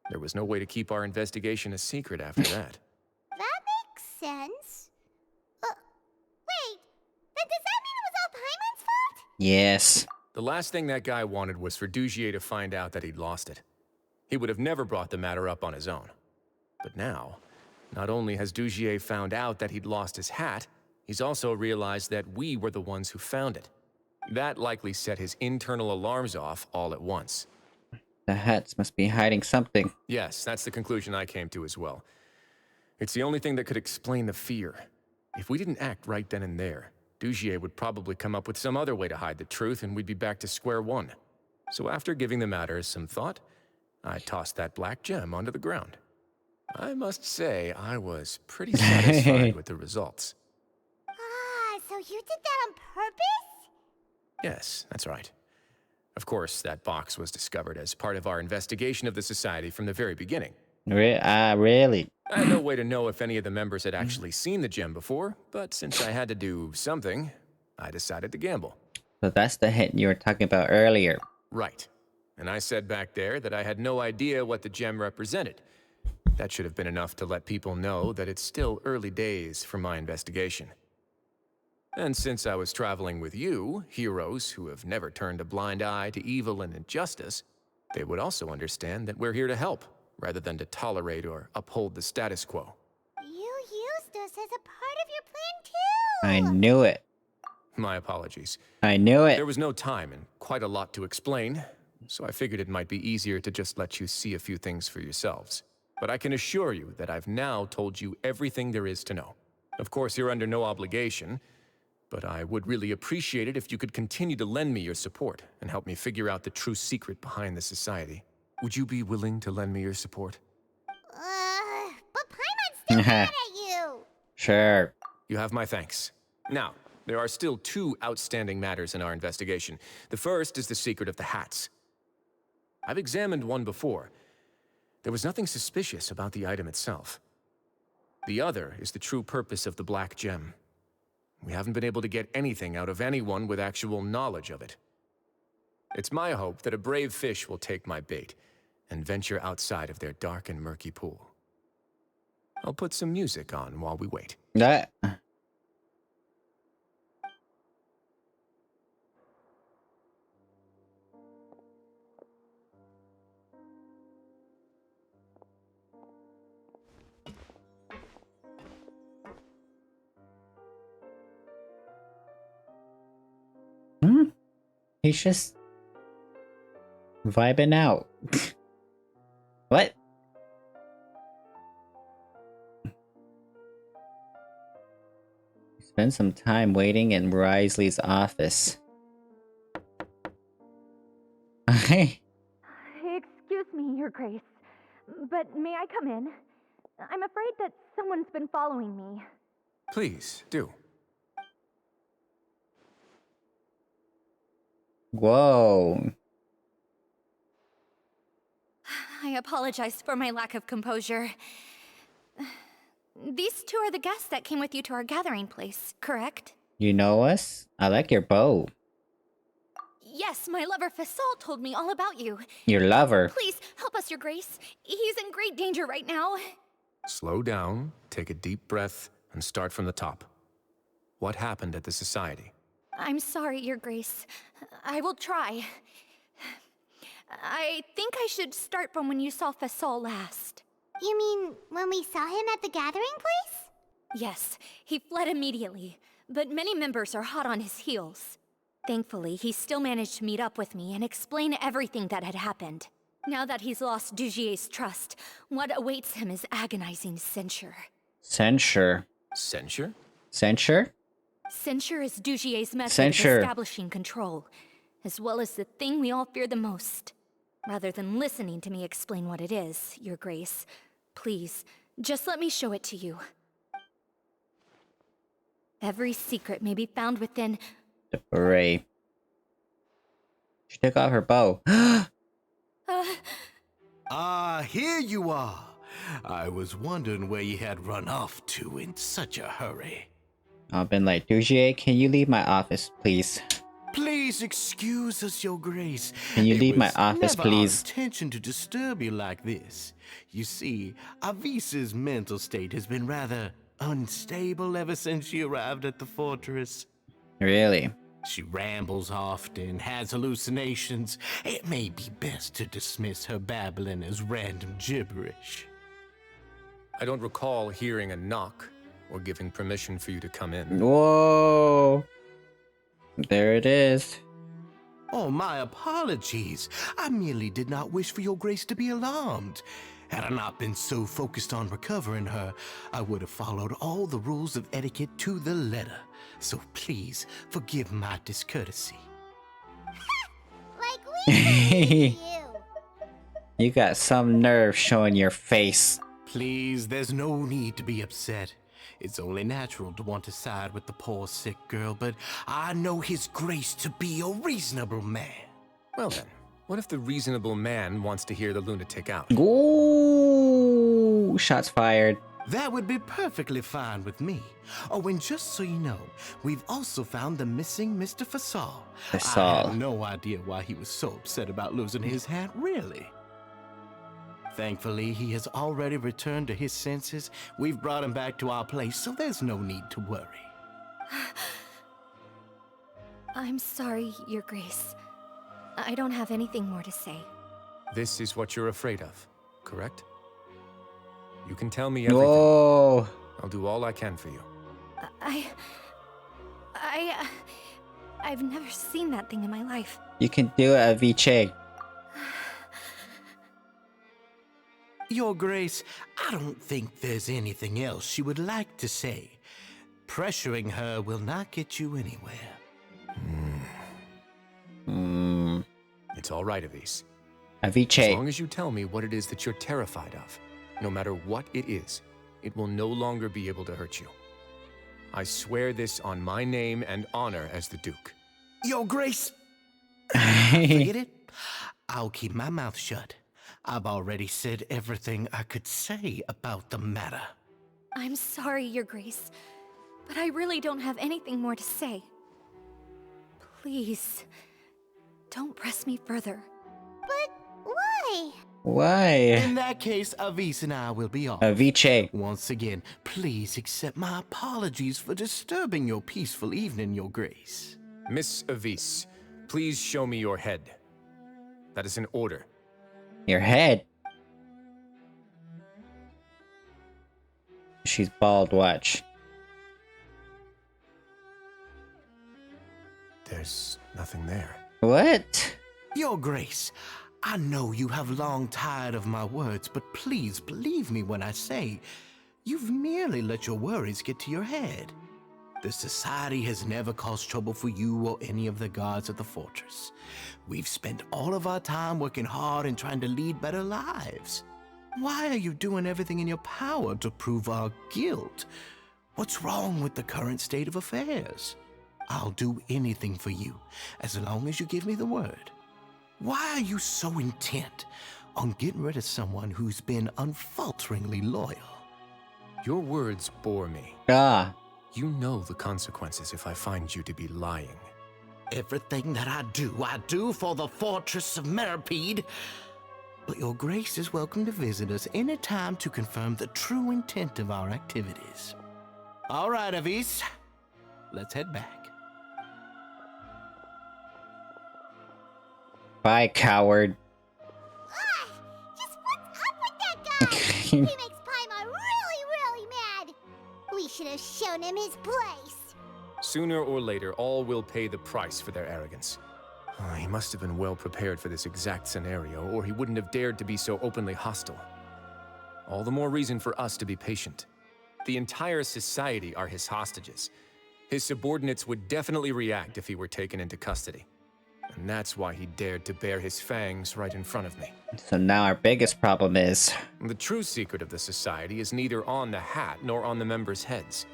There was no way to keep our investigation a secret after that. That makes sense. Wait, then does that mean it was all Paimon's fault? Yes. The last thing that guy wanted was for Dujier to find out that he'd lost it. He would have never brought the matter up on his own. But now, not only has Dujier found out that he'd lost his hat, he's also realized that we were the ones who found it. That likely set his internal alarms off all at once. The hats must be hiding something. Yes, that's the conclusion I came to as well. It's the only thing that could explain the fear. If we didn't act right then and there, Dujier would probably come up with some other way to hide the truth and we'd be back to square one. So after giving the matter some thought, I tossed that black gem onto the ground. I must say, I was pretty satisfied with the results. Ah, so you did that on purpose? Yes, that's right. Of course, that box was discovered as part of our investigation of the society from the very beginning. Really? I had no way to know if any of the members had actually seen the gem before, but since I had to do something, I decided to gamble. So that's the hint you were talking about earlier. Right. And I said back there that I had no idea what the gem represented. That should have been enough to let people know that it's still early days for my investigation. And since I was traveling with you, heroes who have never turned a blind eye to evil and injustice, they would also understand that we're here to help, rather than to tolerate or uphold the status quo. You used us as a part of your plan too! I knew it. My apologies. I knew it. There was no time and quite a lot to explain, so I figured it might be easier to just let you see a few things for yourselves. But I can assure you that I've now told you everything there is to know. Of course, you're under no obligation, but I would really appreciate it if you could continue to lend me your support and help me figure out the true secret behind the society. Would you be willing to lend me your support? But Paimon's still mad at you! Sure. You have my thanks. Now, there are still two outstanding matters in our investigation. The first is the secret of the hats. I've examined one before. There was nothing suspicious about the item itself. The other is the true purpose of the black gem. We haven't been able to get anything out of anyone with actual knowledge of it. It's my hope that a brave fish will take my bait and venture outside of their dark and murky pool. I'll put some music on while we wait. That. He's just vibing out. What? Spend some time waiting in Wriothesley's office. Excuse me, Your Grace, but may I come in? I'm afraid that someone's been following me. Please, do. Whoa. I apologize for my lack of composure. These two are the guests that came with you to our gathering place, correct? You know us? I like your bow. Yes, my lover Façade told me all about you. Your lover? Please, help us, Your Grace. He's in great danger right now. Slow down, take a deep breath, and start from the top. What happened at the Society? I'm sorry, Your Grace. I will try. I think I should start from when you saw Façade last. You mean when we saw him at the gathering place? Yes, he fled immediately, but many members are hot on his heels. Thankfully, he still managed to meet up with me and explain everything that had happened. Now that he's lost Dugier's trust, what awaits him is agonizing censure. Censure? Censure? Censure? Censure is Dugier's method Censure. of establishing control, as well as the thing we all fear the most. Rather than listening to me explain what it is, Your Grace, please, just let me show it to you. Every secret may be found within... The beret. She took off her bow. Here you are. I was wondering where you had run off to in such a hurry. I've been like, Dugier, can you leave my office, please? Please excuse us, Your Grace. Can you leave my was office, never please? Our intention to disturb you like this. You see, Avisa's mental state has been rather unstable ever since she arrived at the fortress. Really? She rambles often, has hallucinations. It may be best to dismiss her babbling as random gibberish. I don't recall hearing a knock or giving permission for you to come in. Whoa. There it is. Oh, my apologies. I merely did not wish for Your Grace to be alarmed. Had I not been so focused on recovering her, I would have followed all the rules of etiquette to the letter. So please, forgive my discourtesy. Like we you. You got some nerve showing your face. Please, there's no need to be upset. It's only natural to want to side with the poor sick girl, but I know His Grace to be a reasonable man. Well then, what if the reasonable man wants to hear the lunatic out? Ooh, shots fired. That would be perfectly fine with me. Oh, and just so you know, we've also found the missing Mr. Façade. I have no idea why he was so upset about losing his hat, really. Thankfully, he has already returned to his senses. We've brought him back to our place, so there's no need to worry. I'm sorry, Your Grace. I don't have anything more to say. This is what you're afraid of, correct? You can tell me everything. Whoa. I'll do all I can for you. I've never seen that thing in my life. You can do it, Aviche. Your Grace, I don't think there's anything else she would like to say. Pressuring her will not get you anywhere. It's all right, Avis. Aviche. As long as you tell me what it is that you're terrified of, no matter what it is, it will no longer be able to hurt you. I swear this on my name and honor as the Duke. Your Grace! Forget it. I'll keep my mouth shut. I've already said everything I could say about the matter. I'm sorry, Your Grace, but I really don't have anything more to say. Please, don't press me further. But why? Why? In that case, Avis and I will be off. Aviche. Once again, please accept my apologies for disturbing your peaceful evening, Your Grace. Miss Avis, please show me your head. That is an order. Your head. She's bald, watch. There's nothing there. What? Your Grace, I know you have long tired of my words, but please believe me when I say you've merely let your worries get to your head. The Society has never caused trouble for you or any of the guards at the fortress. We've spent all of our time working hard and trying to lead better lives. Why are you doing everything in your power to prove our guilt? What's wrong with the current state of affairs? I'll do anything for you, as long as you give me the word. Why are you so intent on getting rid of someone who's been unfalteringly loyal? Your words bore me. Ah. You know the consequences if I find you to be lying. Everything that I do for the Fortress of Meropide. But your Grace is welcome to visit us anytime to confirm the true intent of our activities. All right, Avis. Let's head back. Bye, coward. Just what's up with that guy? He makes Paimon really mad. We should have shown him his place. Sooner or later, all will pay the price for their arrogance. Oh, he must have been well prepared for this exact scenario, or he wouldn't have dared to be so openly hostile. All the more reason for us to be patient. The entire society are his hostages. His subordinates would definitely react if he were taken into custody. And that's why he dared to bare his fangs right in front of me. So now our biggest problem is... The true secret of the society is neither on the hat nor on the members' heads.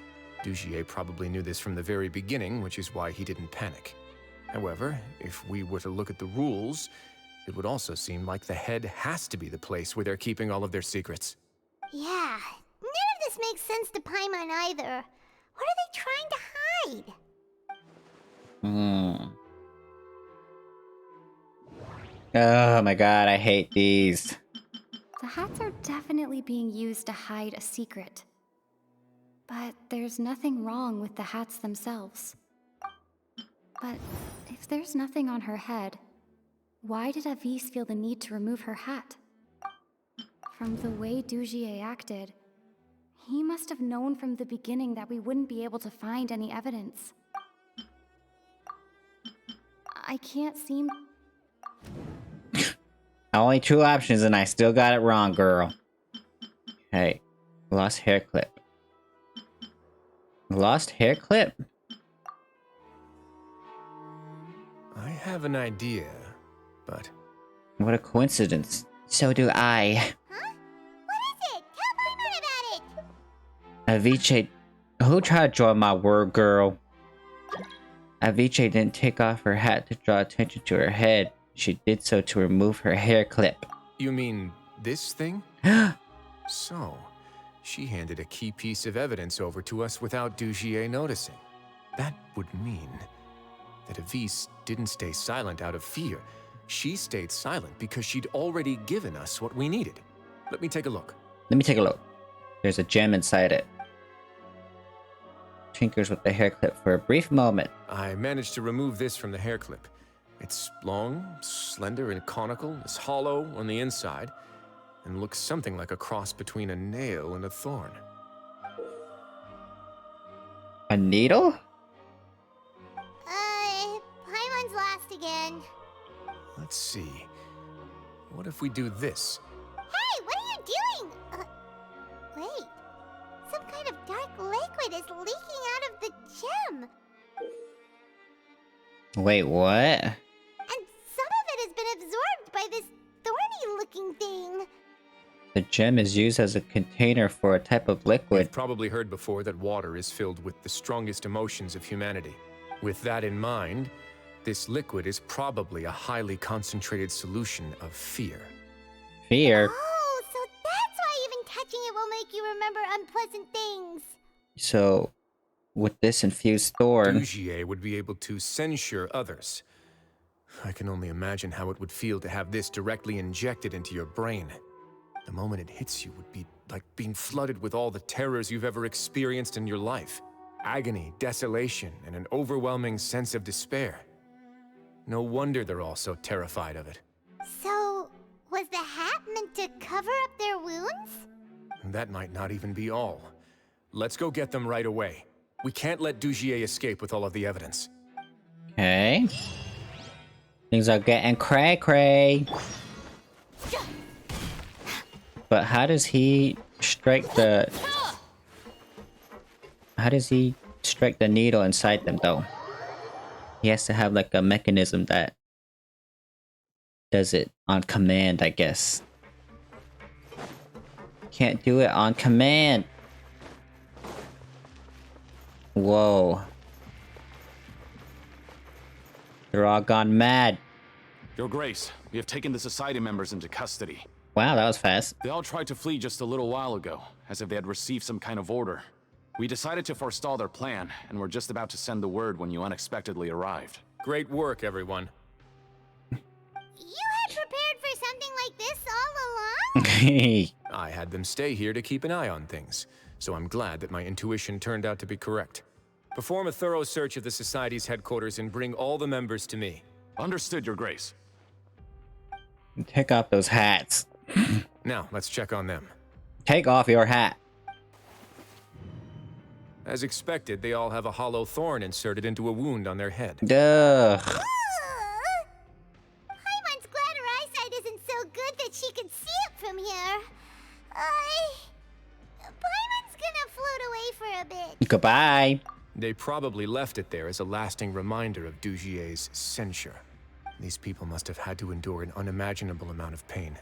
Dugier probably knew this from the very beginning, which is why he didn't panic. However, if we were to look at the rules, it would also seem like the head has to be the place where they're keeping all of their secrets. Yeah, none of this makes sense to Paimon either. What are they trying to hide? Oh my god, I hate these. The hats are definitely being used to hide a secret. But there's nothing wrong with the hats themselves. But if there's nothing on her head, why did Avis feel the need to remove her hat? From the way Dugier acted, he must have known from the beginning that we wouldn't be able to find any evidence. I can't seem... Only two options and I still got it wrong, girl. Hey, lost hair clip. Lost hair clip? I have an idea, but... What a coincidence. So do I. Huh? What is it? Tell Paimon about it! Avicii... Who tried to draw my word, girl? Avicii didn't take off her hat to draw attention to her head. She did so to remove her hair clip. You mean this thing? So, she handed a key piece of evidence over to us without Dugier noticing. That would mean that Avis didn't stay silent out of fear. She stayed silent because she'd already given us what we needed. Let me take a look. Let me take a look. There's a gem inside it. Tinkers with the hair clip for a brief moment. I managed to remove this from the hair clip. It's long, slender, and conical. It's hollow on the inside, and looks something like a cross between a nail and a thorn. A needle? Paimon's lost again. Let's see. What if we do this? Hey, what are you doing? Wait. Some kind of dark liquid is leaking out of the gem. Wait, what? And some of it has been absorbed by this thorny-looking thing. The gem is used as a container for a type of liquid. You've probably heard before that water is filled with the strongest emotions of humanity. With that in mind, this liquid is probably a highly concentrated solution of fear. Fear? Oh, so that's why even touching it will make you remember unpleasant things. So, with this infused thorn... Dugier would be able to censure others. I can only imagine how it would feel to have this directly injected into your brain. The moment it hits you would be like being flooded with all the terrors you've ever experienced in your life. Agony, desolation, and an overwhelming sense of despair. No wonder they're all so terrified of it. So, was the hat meant to cover up their wounds? That might not even be all. Let's go get them right away. We can't let Dugier escape with all of the evidence. Okay. Things are getting cray-cray. But how does he strike the... How does he strike the needle inside them, though? He has to have, like, a mechanism that does it on command, I guess. Can't do it on command. Whoa. They're all gone mad. Your Grace, we have taken the Society members into custody. Wow, that was fast. They all tried to flee just a little while ago, as if they had received some kind of order. We decided to forestall their plan, and were just about to send the word when you unexpectedly arrived. Great work, everyone. You had prepared for something like this all along? I had them stay here to keep an eye on things, so I'm glad that my intuition turned out to be correct. Perform a thorough search of the Society's headquarters and bring all the members to me. Understood, Your Grace. Take off those hats. Now, let's check on them. Take off your hat. As expected, they all have a hollow thorn inserted into a wound on their head. Duh. Paimon's glad her eyesight isn't so good that she can see it from here. Paimon's gonna float away for a bit. Goodbye. They probably left it there as a lasting reminder of Dugier's censure. These people must have had to endure an unimaginable amount of pain.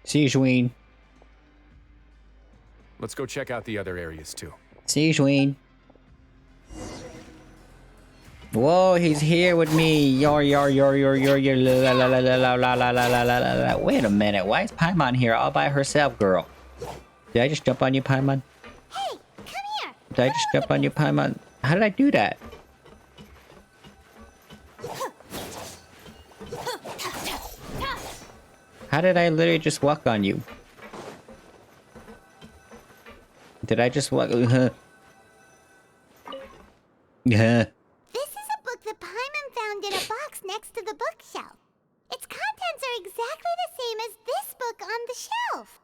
See you, Schween. Let's go check out the other areas too. See you, Schween. Whoa, he's here with me. Yor, la la la la la la la la la la la. Wait a minute, why is Paimon here all by herself, girl? Did I just jump on you, Paimon? Hey, come here. Did I just jump on you, Paimon? How did I do that? How did I literally just walk on you? Did I just walk? Yeah. This is a book that Paimon found in a box next to the bookshelf. Its contents are exactly the same as this book on the shelf.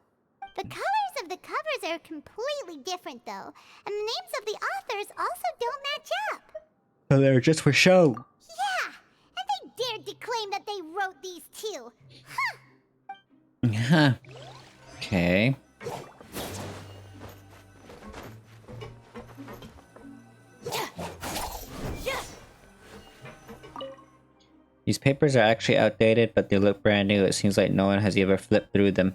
The colors of the covers are completely different, though, and the names of the authors also don't match up. So they're just for show. Yeah, and they dared to claim that they wrote these too. Huh. Huh. Okay. These papers are actually outdated, but they look brand new. It seems like no one has ever flipped through them.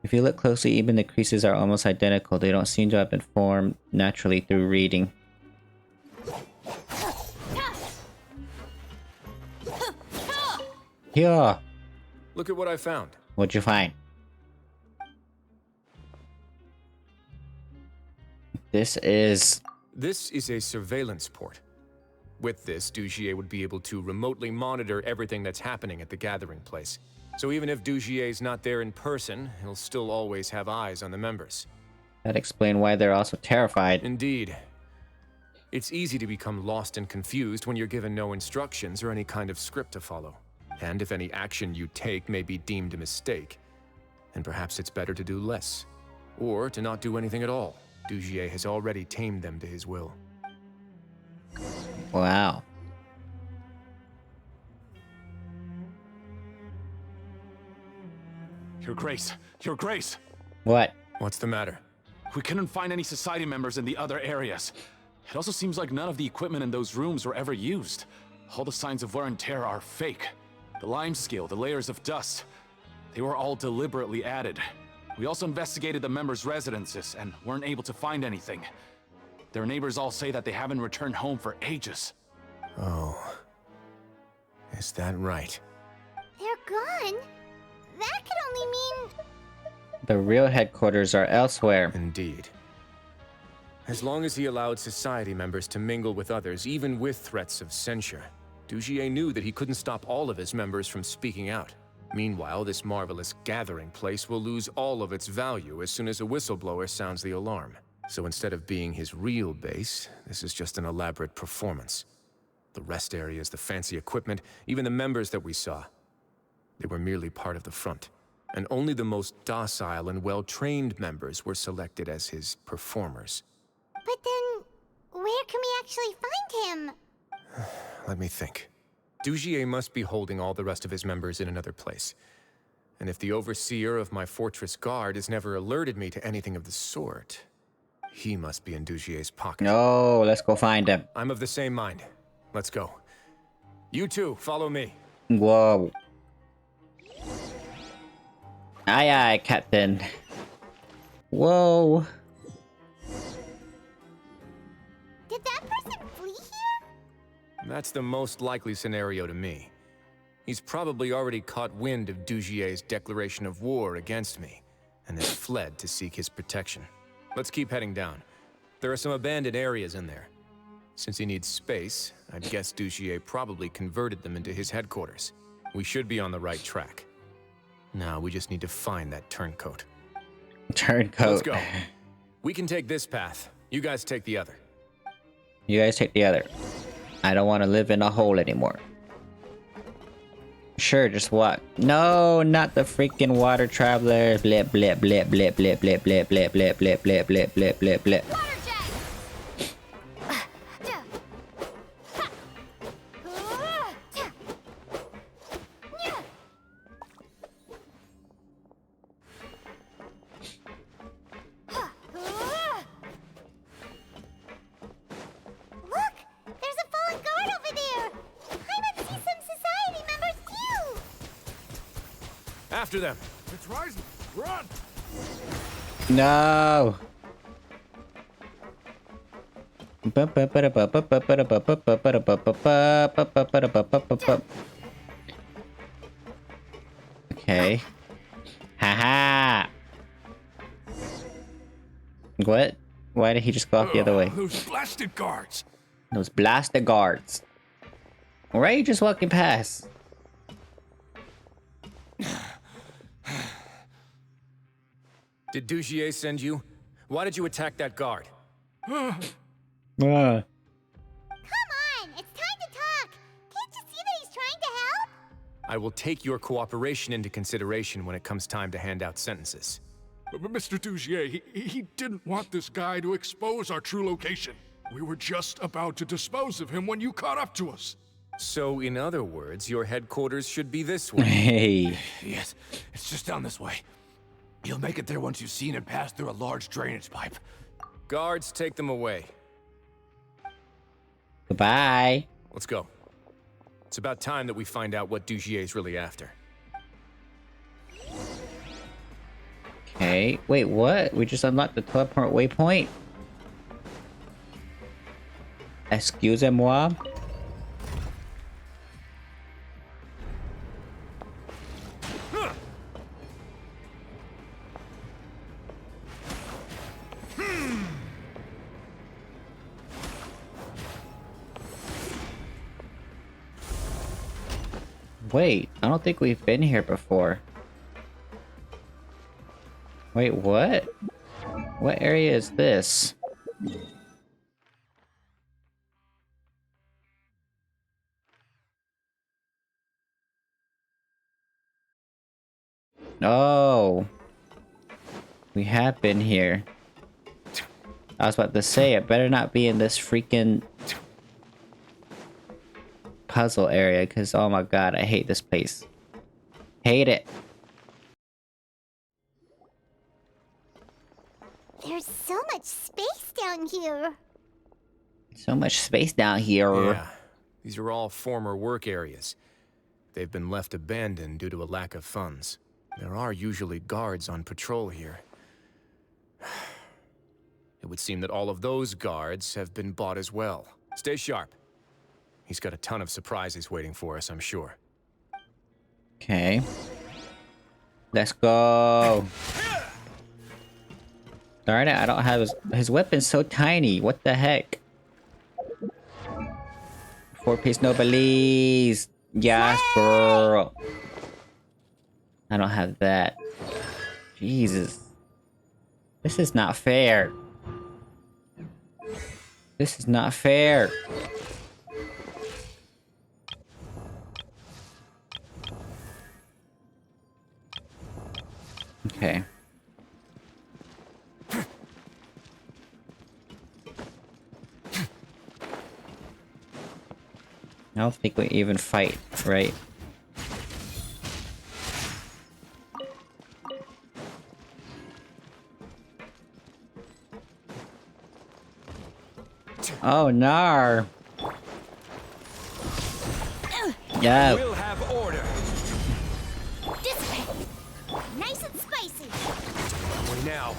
If you look closely, even the creases are almost identical. They don't seem to have been formed naturally through reading. Yeah. Look at what I found. What'd you find? This is a surveillance port. With this, Dugier would be able to remotely monitor everything that's happening at the gathering place. So even if Dugier's not there in person, he'll still always have eyes on the members. That explains why they're also terrified. Indeed. It's easy to become lost and confused when you're given no instructions or any kind of script to follow. And if any action you take may be deemed a mistake, then perhaps it's better to do less. Or to not do anything at all. Dugier has already tamed them to his will. Wow. Your Grace! Your Grace! What? What's the matter? We couldn't find any Society members in the other areas. It also seems like none of the equipment in those rooms were ever used. All the signs of wear and tear are fake. The lime scale, the layers of dust, they were all deliberately added. We also investigated the members' residences and weren't able to find anything. Their neighbors all say that they haven't returned home for ages. Oh. Is that right? They're gone? That could only mean... The real headquarters are elsewhere. Indeed. As long as he allowed Society members to mingle with others, even with threats of censure, Dugier knew that he couldn't stop all of his members from speaking out. Meanwhile, this marvelous gathering place will lose all of its value as soon as a whistleblower sounds the alarm. So instead of being his real base, this is just an elaborate performance. The rest areas, the fancy equipment, even the members that we saw, they were merely part of the front. And only the most docile and well-trained members were selected as his performers. But then, where can we actually find him? Let me think. Dugier must be holding all the rest of his members in another place. And if the overseer of my fortress guard has never alerted me to anything of the sort, he must be in Dugier's pocket. No, let's go find him. I'm of the same mind. Let's go. You two, follow me. Whoa. Aye, aye, Captain. Whoa. Did that person flee here? That's the most likely scenario to me. He's probably already caught wind of Dugier's declaration of war against me, and has fled to seek his protection. Let's keep heading down. There are some abandoned areas in there. Since he needs space, I'd guess Dugier probably converted them into his headquarters. We should be on the right track. Now we just need to find that turncoat. Turncoat. Let's go. We can take this path. You guys take the other. You guys take the other. I don't want to live in a hole anymore. Sure, just walk. No, not the freaking water traveler. Blip, blip, blip, blip, blip, blip, blip, blip, blip, blip, blip, blip, blip, blip, blip. After them. It's rising. Run! No. Okay. Haha. What? Why did he just go off the other way? Those blasted guards. Those blasted guards. Why are you just walking past? Did Dugier send you? Why did you attack that guard? Come on, it's time to talk. Can't you see that he's trying to help? I will take your cooperation into consideration when it comes time to hand out sentences. But Mr. Dugier, he didn't want this guy to expose our true location. We were just about to dispose of him when you caught up to us. So, in other words, your headquarters should be this way. Hey. Yes, it's just down this way. You'll make it there once you've seen him pass through a large drainage pipe. Guards, take them away. Goodbye. Let's go. It's about time that we find out what Dugier's really after. Okay. Wait, what? We just unlocked the teleport waypoint? Excusez-moi? Wait, I don't think we've been here before. Wait, what? What area is this? Oh. We have been here. I was about to say, it better not be in this freaking puzzle area, because oh my god, I hate this place. Hate it. There's so much space down here. So much space down here. Yeah, these are all former work areas. They've been left abandoned due to a lack of funds. There are usually guards on patrol here. It would seem that all of those guards have been bought as well. Stay sharp. He's got a ton of surprises waiting for us, I'm sure. Okay. Let's go. Darn it, I don't have his weapon's so tiny. What the heck? 4-piece nobilis. Yes, girl. I don't have that. Jesus. This is not fair. This is not fair. Okay. I don't think we even fight, right? Oh, no. Yeah. We'll have order. This way. Nice and spicy. Way now.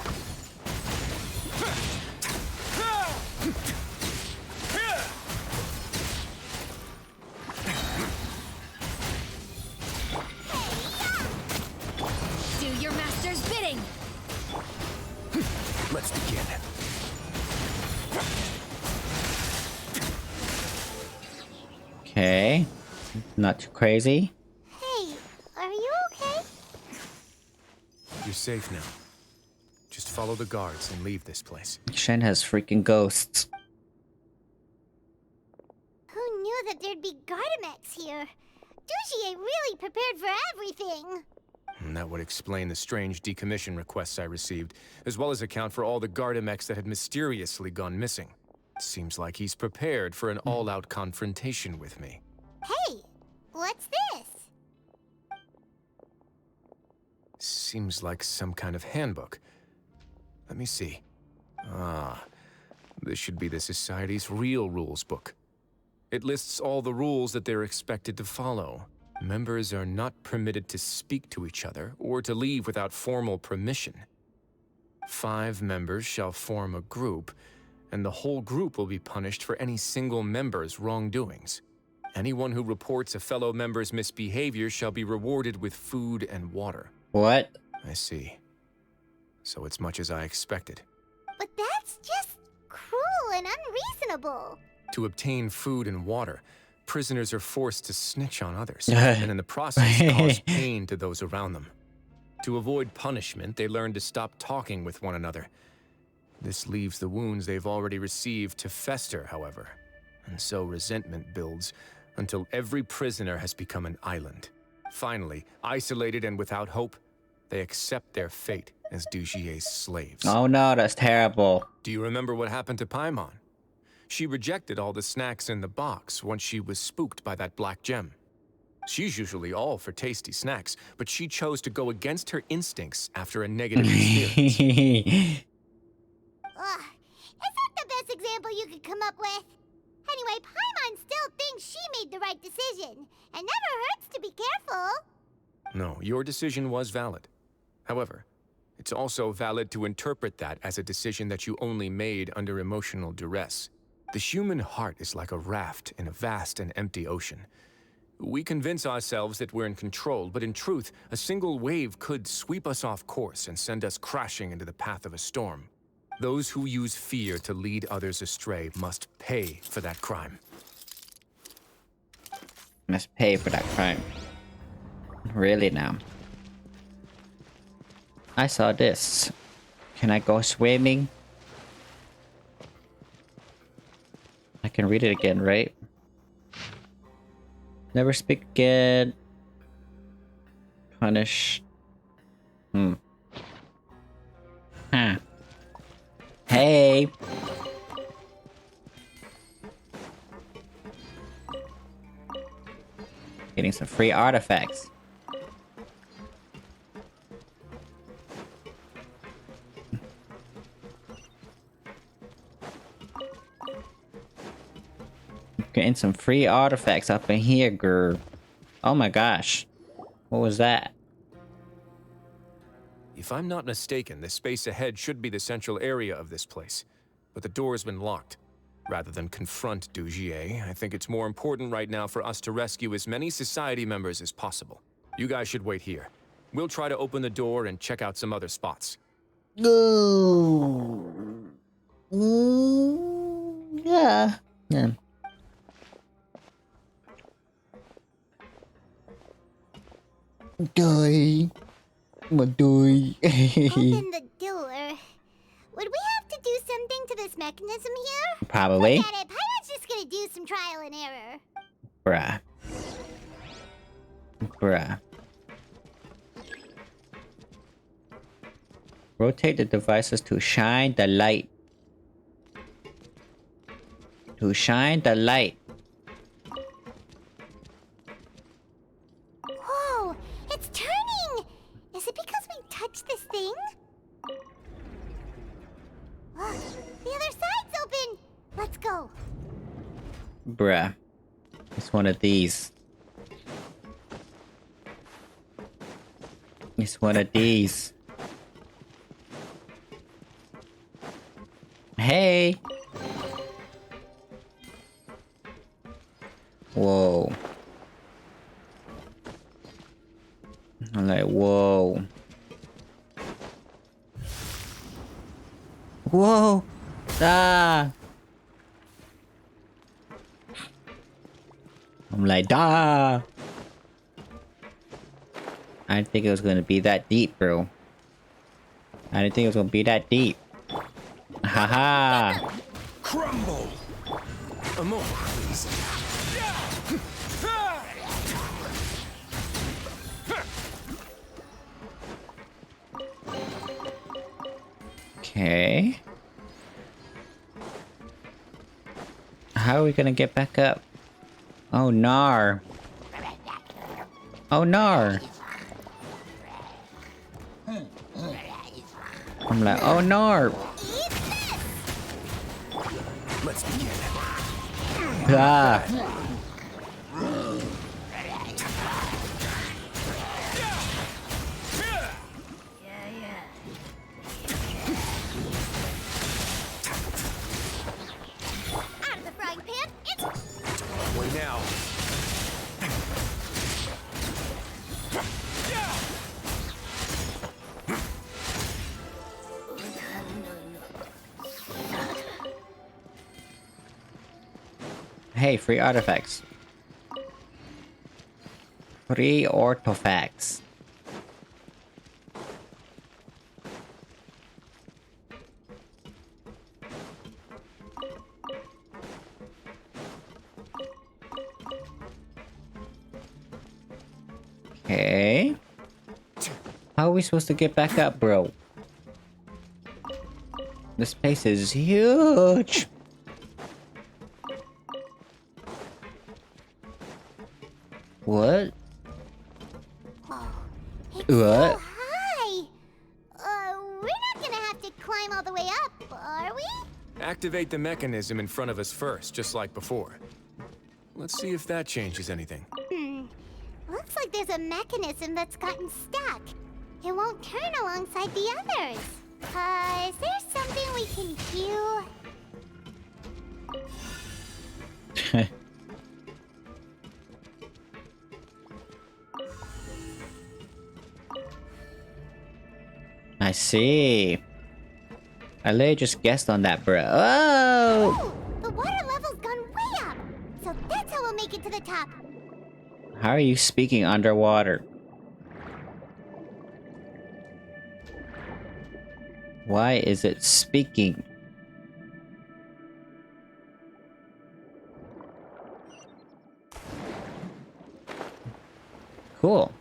Do your master's bidding. Let's begin. Okay. Not too crazy. Hey, are you okay? You're safe now. Just follow the guards and leave this place. Shen has freaking ghosts. Who knew that there'd be Gardamex here? Dougie really prepared for everything. And that would explain the strange decommission requests I received, as well as account for all the Gardamex that had mysteriously gone missing. Seems like he's prepared for an all-out confrontation with me. Hey, what's this? Seems like some kind of handbook. Let me see. Ah, this should be the Society's real rules book. It lists all the rules that they're expected to follow. Members are not permitted to speak to each other or to leave without formal permission. 5 members shall form a group, and the whole group will be punished for any single member's wrongdoings. Anyone who reports a fellow member's misbehavior shall be rewarded with food and water. What? I see. So it's much as I expected. But that's just cruel and unreasonable. To obtain food and water, prisoners are forced to snitch on others, and in the process cause pain to those around them. To avoid punishment, they learn to stop talking with one another. This leaves the wounds they've already received to fester, however, and so resentment builds until every prisoner has become an island. Finally, isolated and without hope, they accept their fate as Dugier's slaves. Oh no, that's terrible. Do you remember what happened to Paimon? She rejected all the snacks in the box once she was spooked by that black gem. She's usually all for tasty snacks, but she chose to go against her instincts after a negative experience. Ugh, is that the best example you could come up with? Anyway, Paimon still thinks she made the right decision. It never hurts to be careful. No, your decision was valid. However, it's also valid to interpret that as a decision that you only made under emotional duress. The human heart is like a raft in a vast and empty ocean. We convince ourselves that we're in control, but in truth, a single wave could sweep us off course and send us crashing into the path of a storm. Those who use fear to lead others astray must pay for that crime. Must pay for that crime. Really now. I saw this. Can I go swimming? I can read it again, right? Never speak again. Punish. Huh. Hey. Getting some free artifacts. Getting some free artifacts up in here, girl. Oh my gosh. What was that? If I'm not mistaken, the space ahead should be the central area of this place. But the door's been locked. Rather than confront Dugier, I think it's more important right now for us to rescue as many Society members as possible. You guys should wait here. We'll try to open the door and check out some other spots. No. Yeah. Yeah. Die. My die. Open the door. Would we have to do something to this mechanism here? Probably. Look at it. Paimon's just gonna do some trial and error. Bruh. Bruh. Rotate the devices to shine the light. To shine the light. go. Bruh. It's one of these. It's one of these. Hey! Whoa. I'm like, whoa. Whoa! Ah! I'm like, da! I didn't think it was gonna be that deep, bro. I didn't think it was gonna be that deep. Haha! Crumble! A more, please. Okay. How are we gonna get back up? Oh, nar. Oh, nar. I'm like, oh, nar. Let's begin. Ah. Out of the frying pan, it's... Way now. Hey, free artifacts. Free artifacts. Okay. How are we supposed to get back up, bro? This place is huge. What? It's What? so high. We're not gonna have to climb all the way up, are we? Activate the mechanism in front of us first, just like before. Let's see if that changes anything. Looks like there's a mechanism that's gotten stuck. It won't turn alongside the others. Is there something we can do? I see. I literally just guessed on that, bro. Oh! The water level's gone way up. So that's how we'll make it to the top. How are you speaking underwater? Why is it speaking? Cool.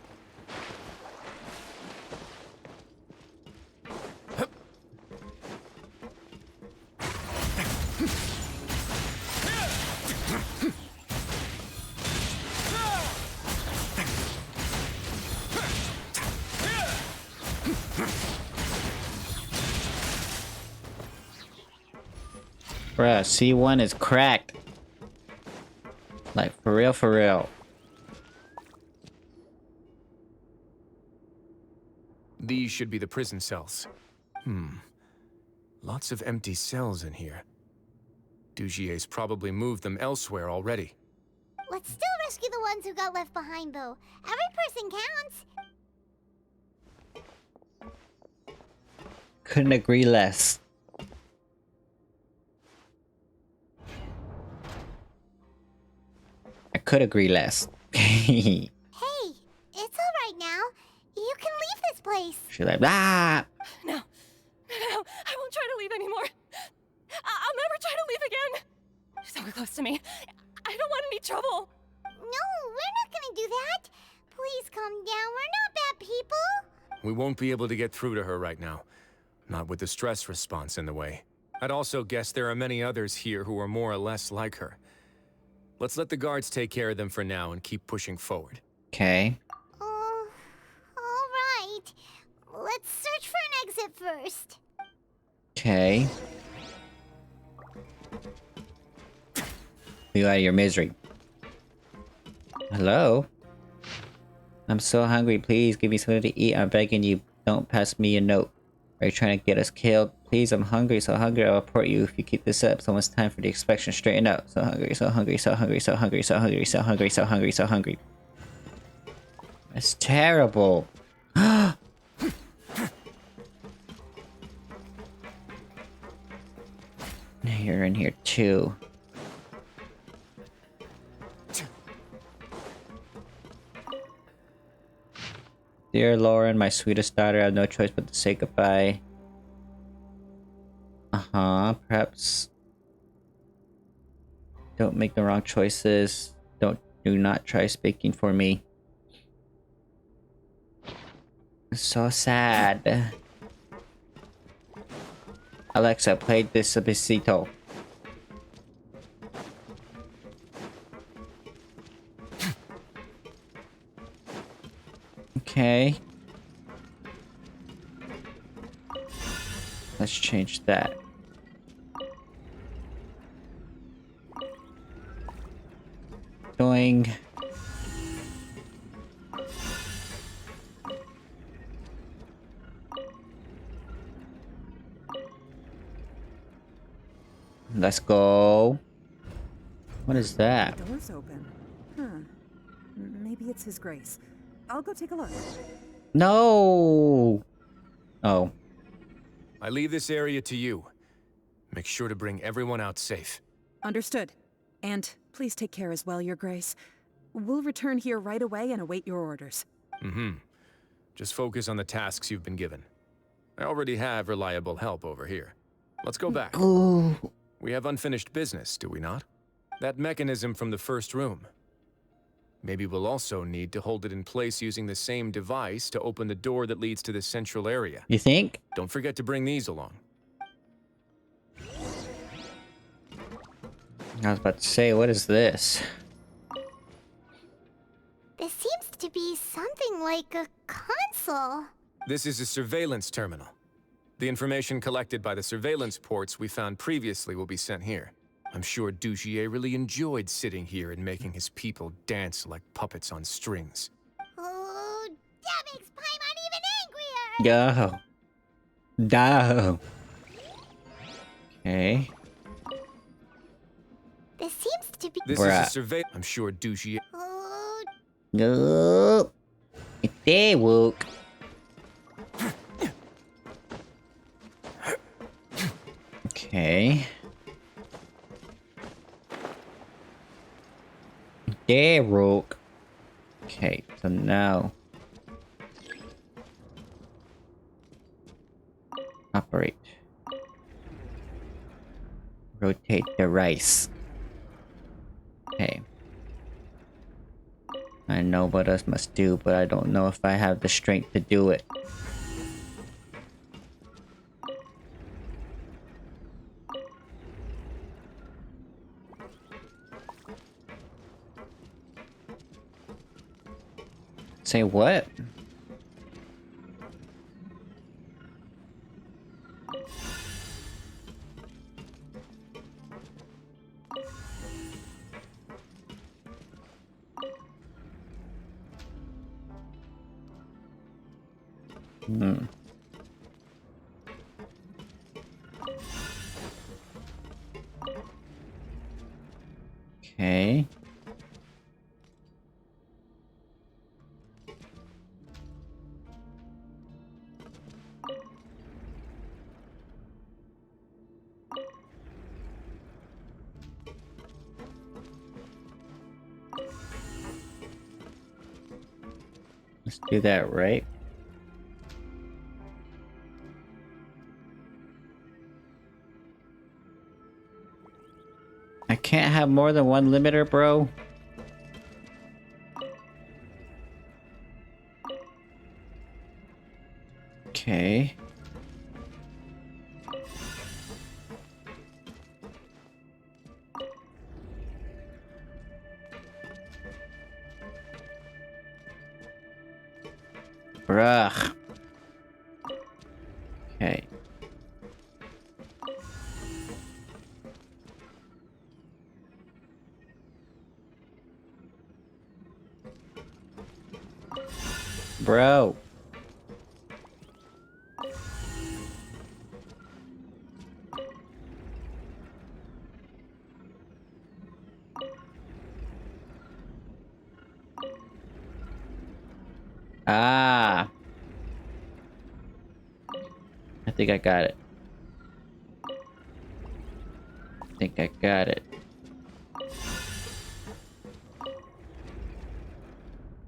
Bruh, C1 is cracked. Like, for real, for real. These should be the prison cells. Lots of empty cells in here. Dugier's probably moved them elsewhere already. Let's still rescue the ones who got left behind, though. Every person counts. Couldn't agree less. I could agree less. Hey, it's alright now. You can leave this place. She's like, ah! No, I won't try to leave anymore. I'll never try to leave again. Don't close to me. I don't want any trouble. No, we're not gonna do that. Please calm down. We're not bad people. We won't be able to get through to her right now. Not with the stress response in the way. I'd also guess there are many others here who are more or less like her. Let's let the guards take care of them for now and keep pushing forward. Okay. Alright. Let's search for an exit first. Okay. You out of your misery. Hello? I'm so hungry. Please give me something to eat. I'm begging you. Don't pass me a note. Are you trying to get us killed? Please, I'm hungry. So hungry I'll report you if you keep this up. It's almost time for the inspection. Straighten up. So hungry, so hungry, so hungry, so hungry, so hungry, so hungry, so hungry, so hungry. That's terrible. You're in here too. Dear Lauren, my sweetest daughter, I have no choice but to say goodbye. Perhaps don't make the wrong choices. Do not try speaking for me. It's so sad. Alexa, play Despacito. Okay. Let's change that. Doing. Let's go. What is that? The door's open. Huh. Maybe it's His Grace. I'll go take a look. No. Oh. I leave this area to you. Make sure to bring everyone out safe. Understood. And please take care as well, Your Grace. We'll return here right away and await your orders. Mm-hmm. Just focus on the tasks you've been given. I already have reliable help over here. Let's go back. Ooh. We have unfinished business, do we not? That mechanism from the first room. Maybe we'll also need to hold it in place using the same device to open the door that leads to the central area. You think? Don't forget to bring these along. I was about to say, what is this? This seems to be something like a console. This is a surveillance terminal. The information collected by the surveillance ports we found previously will be sent here. I'm sure Dugier really enjoyed sitting here and making his people dance like puppets on strings. Oh, that makes Paimon even angrier! Go. Go. Okay. This seems to be... This is a survey... I'm sure Dugier... Oh... No. They woke. Okay. They woke. Okay, so now... Operate. Rotate the rice. Okay. I know what us must do, but I don't know if I have the strength to do it. Say what? Okay. Let's do that, right? I can't have more than one limiter, bro. Okay. Bruh. Okay. Bro. Ah. I think I got it. I think I got it.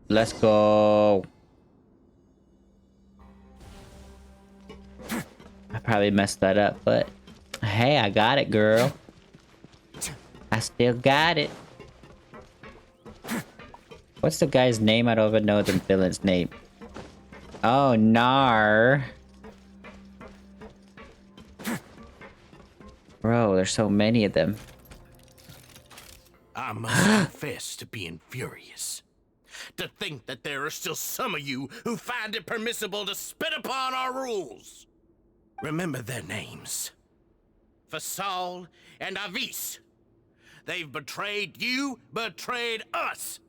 Let's go. I probably messed that up, but hey, I got it, girl. I still got it. What's the guy's name? I don't even know the villain's name. Oh, Nar. Bro, there's so many of them. I must confess to being furious. To think that there are still some of you who find it permissible to spit upon our rules. Remember their names. Façade and Avis. They've betrayed you, betrayed us.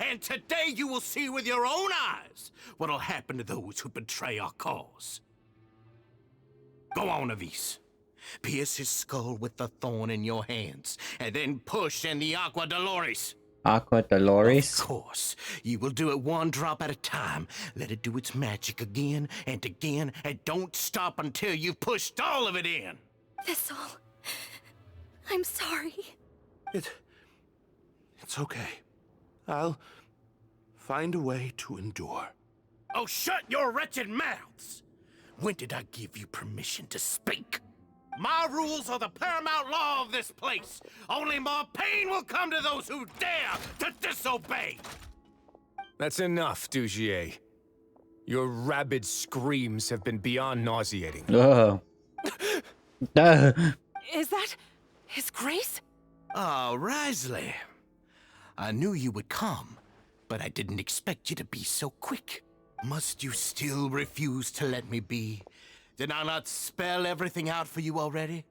And today you will see with your own eyes what'll happen to those who betray our cause. Go on, Avis. Pierce his skull with the thorn in your hands, and then push in the Aqua Dolores. Aqua Dolores? Of course. You will do it one drop at a time. Let it do its magic again, and don't stop until you've pushed all of it in. Thistle, I'm sorry. It's okay. I'll find a way to endure. Oh, shut your wretched mouths! When did I give you permission to speak? My rules are the paramount law of this place. Only more pain will come to those who dare to disobey. That's enough, Dugier. Your rabid screams have been beyond nauseating. Oh. Is that His Grace? Oh, Wriothesley. I knew you would come, but I didn't expect you to be so quick. Must you still refuse to let me be? Did I not spell everything out for you already?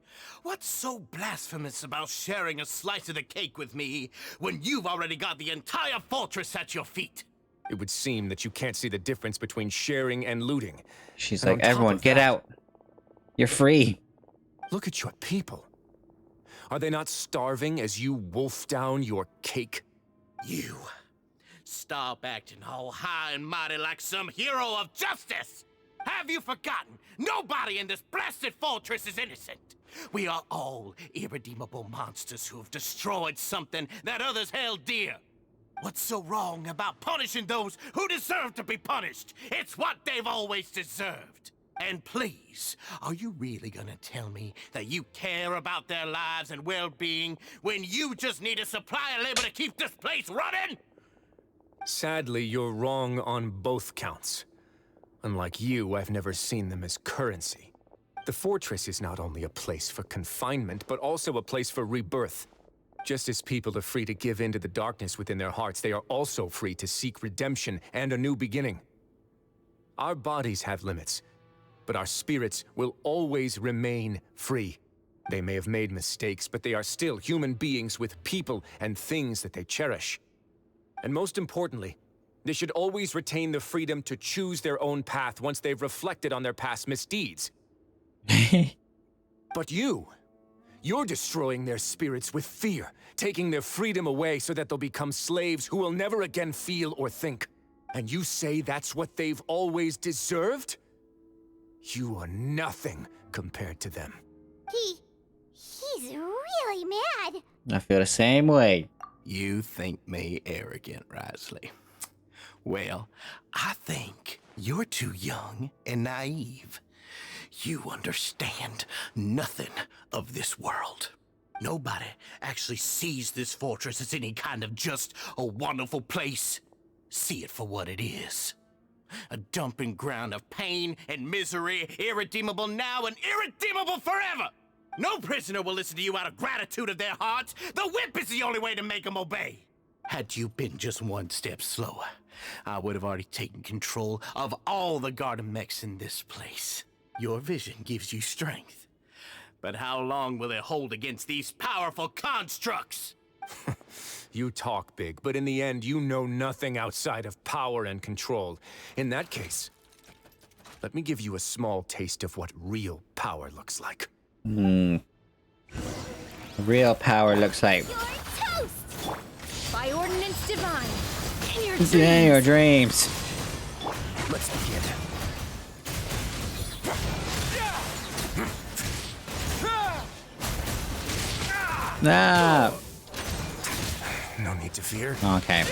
What's so blasphemous about sharing a slice of the cake with me when you've already got the entire fortress at your feet? It would seem that you can't see the difference between sharing and looting. She's And like, on top everyone, of get that, out. You're free. Look at your people. Are they not starving as you wolf down your cake? You. Stop acting all high and mighty like some hero of justice! Have you forgotten? Nobody in this blasted fortress is innocent. We are all irredeemable monsters who have destroyed something that others held dear. What's so wrong about punishing those who deserve to be punished? It's what they've always deserved. And please, are you really gonna tell me that you care about their lives and well-being when you just need a supply of labor to keep this place running? Sadly, you're wrong on both counts. Unlike you, I've never seen them as currency. The fortress is not only a place for confinement, but also a place for rebirth. Just as people are free to give in to the darkness within their hearts, they are also free to seek redemption and a new beginning. Our bodies have limits, but our spirits will always remain free. They may have made mistakes, but they are still human beings with people and things that they cherish. And most importantly, they should always retain the freedom to choose their own path once they've reflected on their past misdeeds. But you're destroying their spirits with fear, taking their freedom away so that they'll become slaves who will never again feel or think. And you say that's what they've always deserved? You are nothing compared to them. He's really mad. I feel the same way. You think me arrogant, Wriothesley. Well, I think you're too young and naive. You understand nothing of this world. Nobody actually sees this fortress as any kind of just a wonderful place. See it for what it is. A dumping ground of pain and misery, irredeemable now and irredeemable forever. No prisoner will listen to you out of gratitude of their hearts. The whip is the only way to make them obey. Had you been just one step slower, I would have already taken control of all the garden mechs in this place. Your vision gives you strength. But how long will it hold against these powerful constructs? You talk big, but in the end, you know nothing outside of power and control. In that case, let me give you a small taste of what real power looks like. Real power looks like. You're toast! By ordinance divine. In your dreams. In your dreams. Let's begin. Ah. No need to fear. Okay.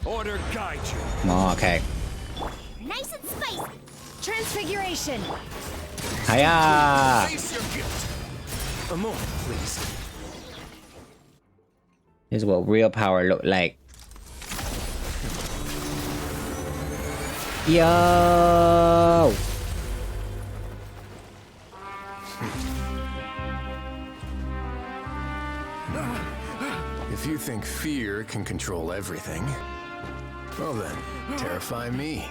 Order guide you. Okay. Nice and spicy. Transfiguration. Hiya! Face your guilt. A moment, please. This is what real power look like. Yo! If you think fear can control everything, well then, terrify me.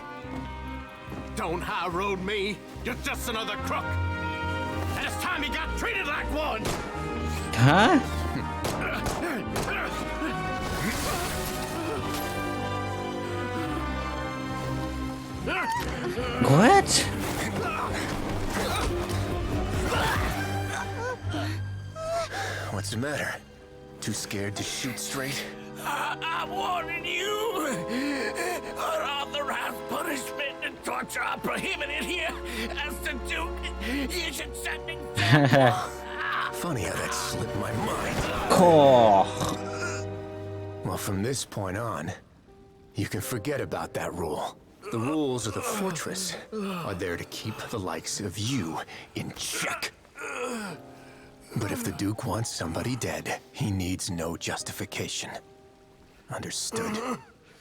Don't high road me. You're just another crook. And it's time you got treated like one. Huh? What? What's the matter? Too scared to shoot straight? I'm warning you. Unauthorized punishment and torture are prohibited here. As the Duke, you should send me. Funny how that slipped my mind. Cool. Well, from this point on, you can forget about that rule. The rules of the fortress are there to keep the likes of you in check. But if the Duke wants somebody dead, he needs no justification. Understood?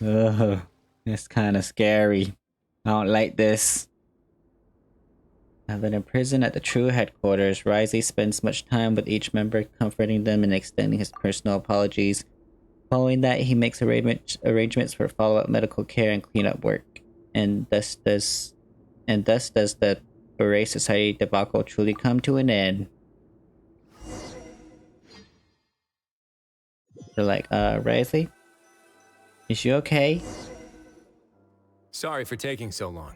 Ugh, it's kind of scary. I don't like this. I've been in prison at the True headquarters. Wriothesley spends much time with each member, comforting them and extending his personal apologies. Following that, he makes arrangements for follow-up medical care and cleanup work. And thus does the Beret Society debacle truly come to an end. They're like, Wriothesley? Is she okay? Sorry for taking so long.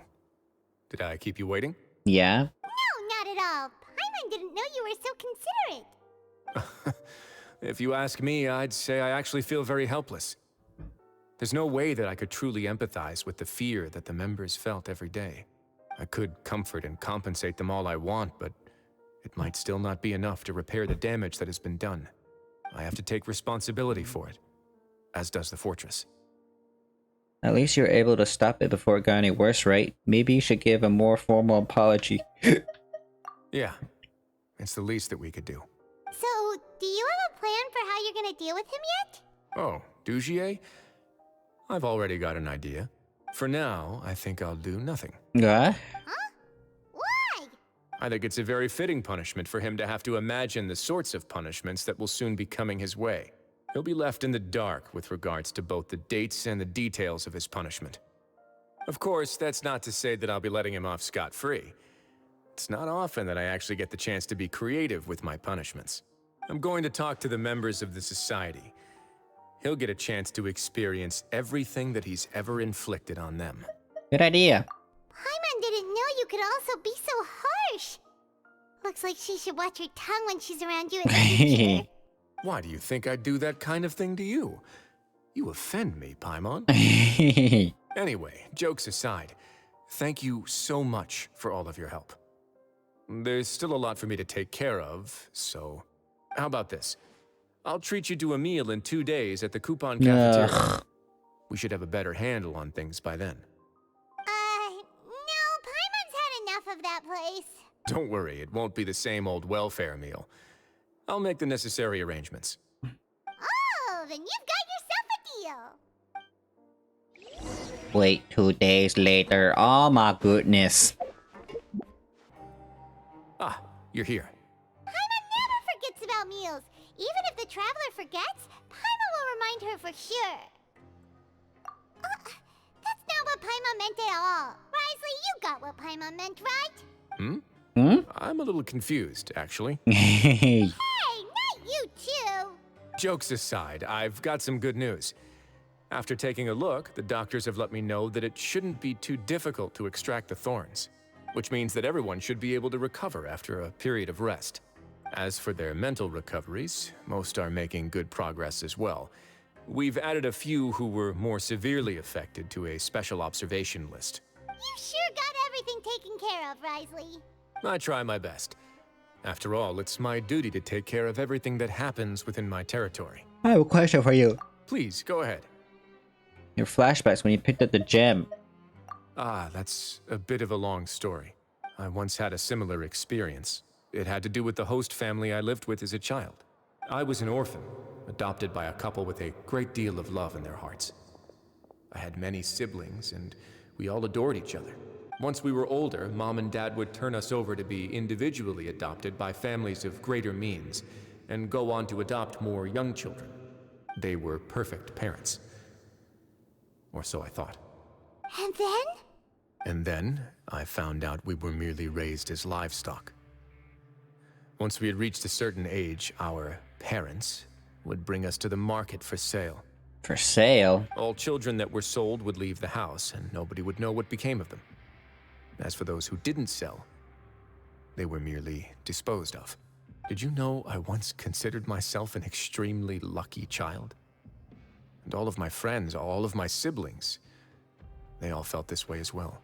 Did I keep you waiting? No, Yeah? not at all. Paimon didn't know you were so considerate. If you ask me, I'd say I actually feel very helpless. There's no way that I could truly empathize with the fear that the members felt every day. I could comfort and compensate them all I want, but it might still not be enough to repair the damage that has been done. I have to take responsibility for it, as does the fortress. At least you're able to stop it before it got any worse, right? Maybe you should give a more formal apology. Yeah, it's the least that we could do. So, do you have a plan for how you're gonna deal with him yet? Oh, Dugier? I've already got an idea. For now, I think I'll do nothing. Yeah? Huh? Why? I think it's a very fitting punishment for him to have to imagine the sorts of punishments that will soon be coming his way. He'll be left in the dark with regards to both the dates and the details of his punishment. Of course, that's not to say that I'll be letting him off scot-free. It's not often that I actually get the chance to be creative with my punishments. I'm going to talk to the members of the society. He'll get a chance to experience everything that he's ever inflicted on them. Good idea. Paimon didn't know you could also be so harsh. Looks like she should watch her tongue when she's around you at the teacher. Why do you think I'd do that kind of thing to you? You offend me, Paimon. Anyway, jokes aside, thank you so much for all of your help. There's still a lot for me to take care of, so how about this? I'll treat you to a meal in 2 days at the Coupon Cafeteria. We should have a better handle on things by then. No, Paimon's had enough of that place. Don't worry, it won't be the same old welfare meal. I'll make the necessary arrangements. Oh, then you've got yourself a deal. Wait 2 days later. Oh my goodness. Ah, you're here. Paimon never forgets about meals. Even if the traveler forgets, Paimon will remind her for sure. That's not what Paimon meant at all. Wriothesley, you got what Paimon meant, right? I'm a little confused, actually. Hey, not you too! Jokes aside, I've got some good news. After taking a look, the doctors have let me know that it shouldn't be too difficult to extract the thorns, which means that everyone should be able to recover after a period of rest. As for their mental recoveries, most are making good progress as well. We've added a few who were more severely affected to a special observation list. You sure got everything taken care of, Wriothesley. I try my best. After all, it's my duty to take care of everything that happens within my territory. I have a question for you. Please, go ahead. Your flashbacks when you picked up the gem. Ah, that's a bit of a long story. I once had a similar experience. It had to do with the host family I lived with as a child. I was an orphan, adopted by a couple with a great deal of love in their hearts. I had many siblings, and we all adored each other. Once we were older, Mom and Dad would turn us over to be individually adopted by families of greater means, and go on to adopt more young children. They were perfect parents. Or so I thought. And then? And then, I found out we were merely raised as livestock. Once we had reached a certain age, our parents would bring us to the market for sale. For sale? All children that were sold would leave the house, and nobody would know what became of them. As for those who didn't sell, they were merely disposed of. Did you know I once considered myself an extremely lucky child? And all of my friends, all of my siblings, they all felt this way as well.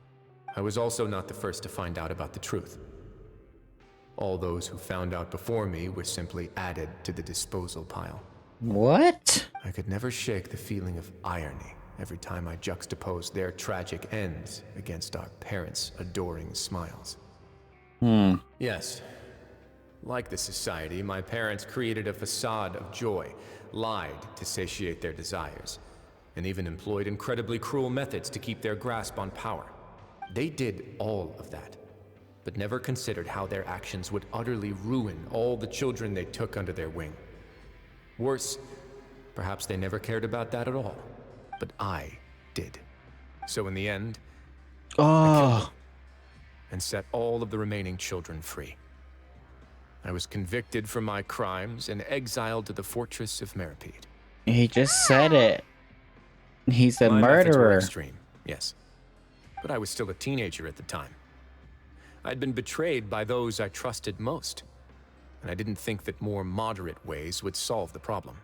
I was also not the first to find out about the truth. All those who found out before me were simply added to the disposal pile. What? I could never shake the feeling of irony every time I juxtaposed their tragic ends against our parents' adoring smiles. Yes. Like the society, my parents created a facade of joy, lied to satiate their desires, and even employed incredibly cruel methods to keep their grasp on power. They did all of that, but never considered how their actions would utterly ruin all the children they took under their wing. Worse, perhaps they never cared about that at all, but I did. So in the end, I killed them and set all of the remaining children free. I was convicted for my crimes and exiled to the Fortress of Meropide. He just said it. He's a My methods were murderer. extreme, yes. But I was still a teenager at the time. I'd been betrayed by those I trusted most, and I didn't think that more moderate ways would solve the problem.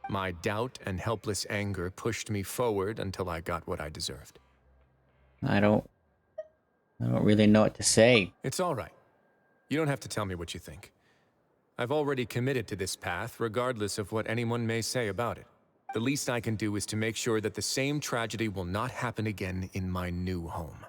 My doubt and helpless anger pushed me forward until I got what I deserved. I don't really know what to say. It's all right. You don't have to tell me what you think. I've already committed to this path, regardless of what anyone may say about it. The least I can do is to make sure that the same tragedy will not happen again in my new home.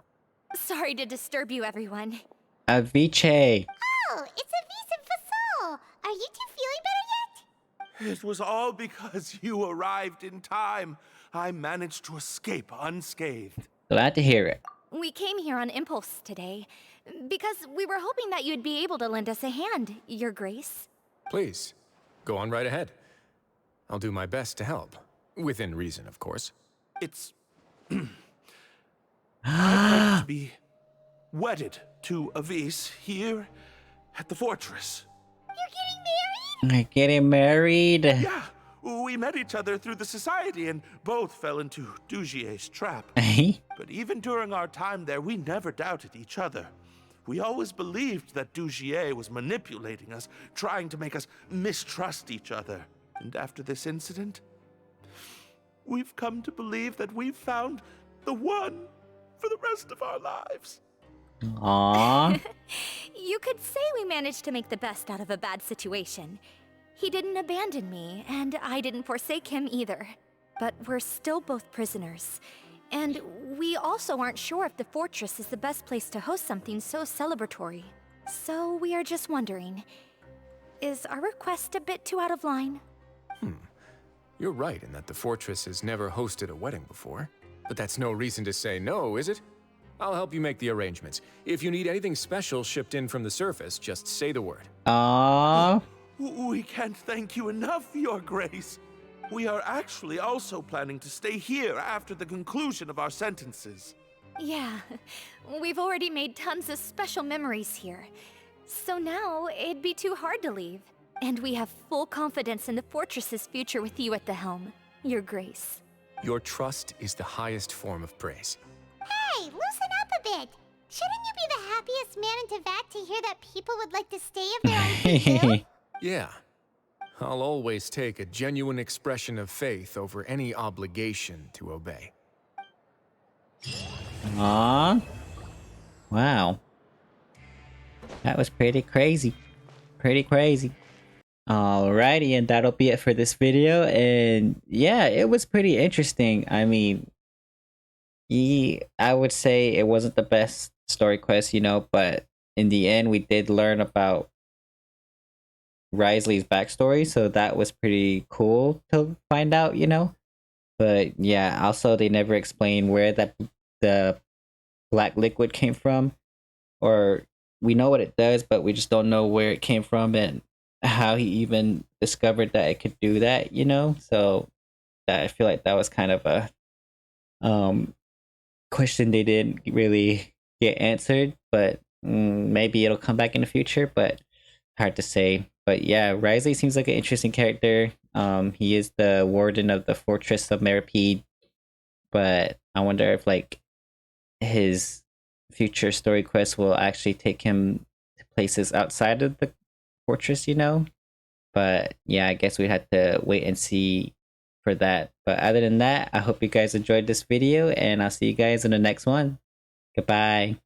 Sorry to disturb you, everyone. Avicii. Oh, it's Avise and Façade. Are you two feeling better yet? It was all because you arrived in time. I managed to escape unscathed. Glad to hear it. We came here on impulse today, because we were hoping that you'd be able to lend us a hand, Your Grace. Please, go on right ahead. I'll do my best to help. Within reason, of course. It's... I'd like to be wedded to Avise here at the fortress. Getting married? Yeah, we met each other through the society and both fell into Dugier's trap. But even during our time there, we never doubted each other. We always believed that Dugier was manipulating us, trying to make us mistrust each other. And after this incident, we've come to believe that we've found the one for the rest of our lives. Aww. You could say we managed to make the best out of a bad situation. He didn't abandon me, and I didn't forsake him either. But we're still both prisoners. And we also aren't sure if the fortress is the best place to host something so celebratory. So we are just wondering, is our request a bit too out of line? You're right in that the fortress has never hosted a wedding before. But that's no reason to say no, is it? I'll help you make the arrangements. If you need anything special shipped in from the surface, just say the word. Aww. We can't thank you enough, Your Grace. We are actually also planning to stay here after the conclusion of our sentences. Yeah, we've already made tons of special memories here. So now, it'd be too hard to leave. And we have full confidence in the fortress's future with you at the helm, Your Grace. Your trust is the highest form of praise. Hey, loosen up a bit. Shouldn't you be the happiest man in Teyvat to hear that people would like to stay of their own free will? Yeah. I'll always take a genuine expression of faith over any obligation to obey. Aww. Wow. That was pretty crazy. Pretty crazy. Alrighty, and that'll be it for this video. And yeah, it was pretty interesting. I mean, I would say it wasn't the best story quest, you know, but in the end, we did learn about Wriothesley's backstory, so that was pretty cool to find out, you know. But yeah, also they never explained where the black liquid came from, or we know what it does, but we just don't know where it came from and how he even discovered that it could do that, you know. So that I feel like that was kind of a question they didn't really get answered, but maybe it'll come back in the future, but hard to say. But yeah, Wriothesley seems like an interesting character. He is the warden of the Fortress of Meropide, but I wonder if like his future story quest will actually take him to places outside of the fortress, you know. But yeah, I guess we'd have to wait and see for that. But other than that, I hope you guys enjoyed this video, and I'll see you guys in the next one. Goodbye.